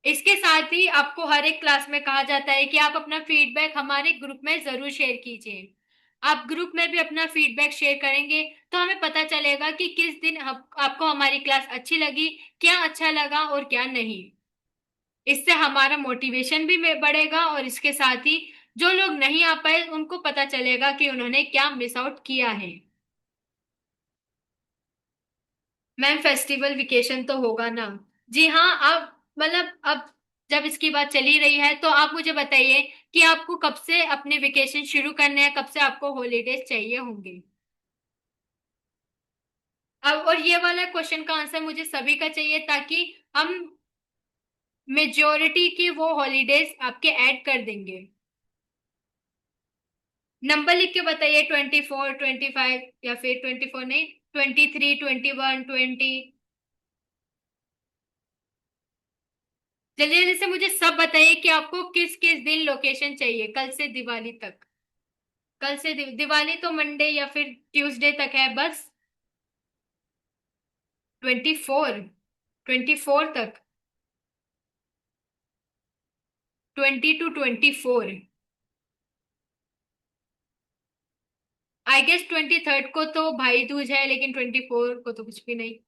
[SPEAKER 1] इसके साथ ही आपको हर एक क्लास में कहा जाता है कि आप अपना फीडबैक हमारे ग्रुप में जरूर शेयर कीजिए। आप ग्रुप में भी अपना फीडबैक शेयर करेंगे तो हमें पता चलेगा कि किस दिन आपको हमारी क्लास अच्छी लगी, क्या अच्छा लगा और क्या नहीं। इससे हमारा मोटिवेशन भी बढ़ेगा, और इसके साथ ही जो लोग नहीं आ पाए उनको पता चलेगा कि उन्होंने क्या मिस आउट किया है। मैम फेस्टिवल वेकेशन तो होगा ना। जी हाँ, आप मतलब अब जब इसकी बात चली रही है तो आप मुझे बताइए कि आपको कब से अपने वेकेशन शुरू करने हैं, कब से आपको हॉलीडेज चाहिए होंगे। अब और ये वाला क्वेश्चन का आंसर मुझे सभी का चाहिए, ताकि हम मेजोरिटी की वो हॉलीडेज आपके ऐड कर देंगे। नंबर लिख के बताइए, 24, 25, या फिर 24 नहीं, 23, 21, 20। जल्दी जल्दी से मुझे सब बताइए कि आपको किस किस दिन लोकेशन चाहिए, कल से दिवाली तक। कल से दिवाली तो मंडे या फिर ट्यूसडे तक है बस। 24, 24 तक। 20 to 24। आई गेस 23rd को तो भाई दूज है, लेकिन 24 को तो कुछ भी नहीं।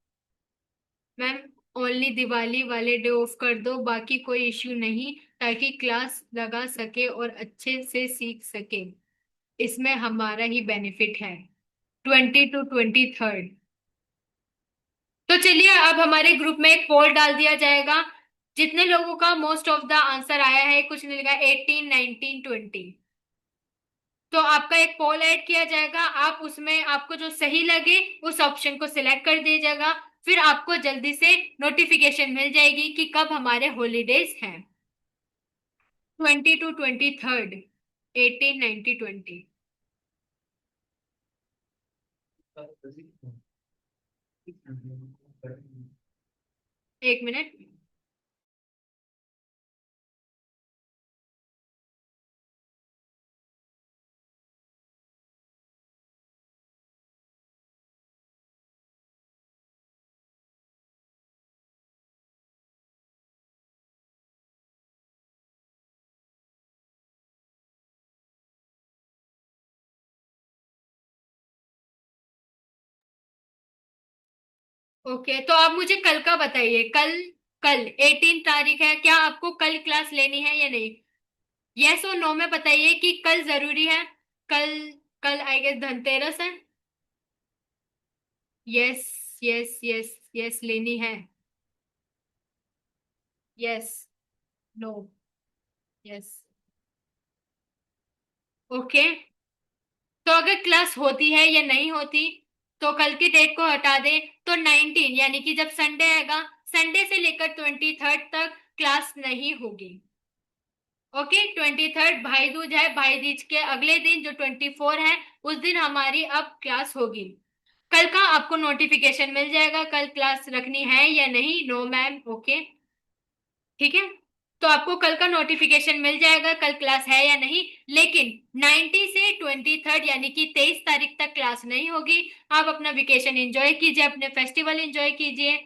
[SPEAKER 1] मैम ओनली दिवाली वाले डे ऑफ कर दो, बाकी कोई इश्यू नहीं, ताकि क्लास लगा सके और अच्छे से सीख सके। इसमें हमारा ही बेनिफिट है। 20 to 23rd। तो चलिए अब हमारे ग्रुप में एक पोल डाल दिया जाएगा। जितने लोगों का मोस्ट ऑफ द आंसर आया है, कुछ नहीं लिखा, 18, 19, 20, तो आपका एक पोल ऐड किया जाएगा। आप उसमें आपको जो सही लगे उस ऑप्शन को सिलेक्ट कर दीजिएगा। फिर आपको जल्दी से नोटिफिकेशन मिल जाएगी कि कब हमारे हॉलीडेज हैं। 20 to 23rd, 18, 19, 20। एक मिनट। ओके, तो आप मुझे कल का बताइए। कल, कल 18 तारीख है, क्या आपको कल क्लास लेनी है या नहीं? यस और नो में बताइए कि कल जरूरी है। कल, कल आई गेस धनतेरस है। यस, यस, यस, यस लेनी है। Yes, no, yes. ओके, तो अगर क्लास होती है या नहीं होती, तो कल की डेट को हटा दे, तो 19 यानी कि जब संडे आएगा, संडे से लेकर 23rd तक क्लास नहीं होगी। ओके, 23rd भाई दूज है, भाई दूज के अगले दिन जो 24 है, उस दिन हमारी अब क्लास होगी। कल का आपको नोटिफिकेशन मिल जाएगा, कल क्लास रखनी है या नहीं। नो मैम, ओके, ठीक है। तो आपको कल का नोटिफिकेशन मिल जाएगा कल क्लास है या नहीं। लेकिन 19 से 23rd यानी कि 23 तारीख तक क्लास नहीं होगी। आप अपना वेकेशन एंजॉय कीजिए, अपने फेस्टिवल एंजॉय कीजिए।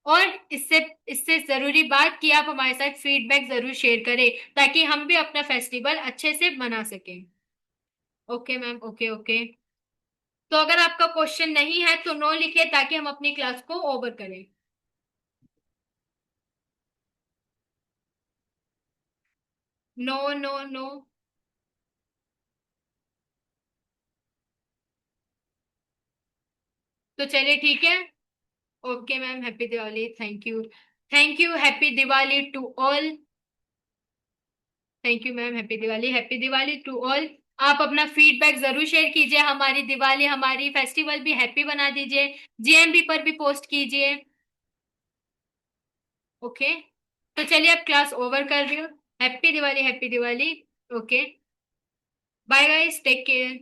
[SPEAKER 1] और इससे इससे जरूरी बात कि आप हमारे साथ फीडबैक जरूर शेयर करें, ताकि हम भी अपना फेस्टिवल अच्छे से मना सकें। Okay ma'am, okay okay. तो अगर आपका क्वेश्चन नहीं है तो नो लिखिए, ताकि हम अपनी क्लास को ओवर करें। No, no, no. तो चलिए ठीक है। Okay ma'am, happy Diwali, thank you. Thank you, happy Diwali to all. Thank you ma'am, happy Diwali, happy Diwali to all. आप अपना फीडबैक जरूर शेयर कीजिए, हमारी दिवाली, हमारी फेस्टिवल भी हैप्पी बना दीजिए। जीएमबी पर भी पोस्ट कीजिए। ओके, तो चलिए अब क्लास ओवर कर रही हूँ। Happy Diwali, happy Diwali. Okay, bye guys, take care.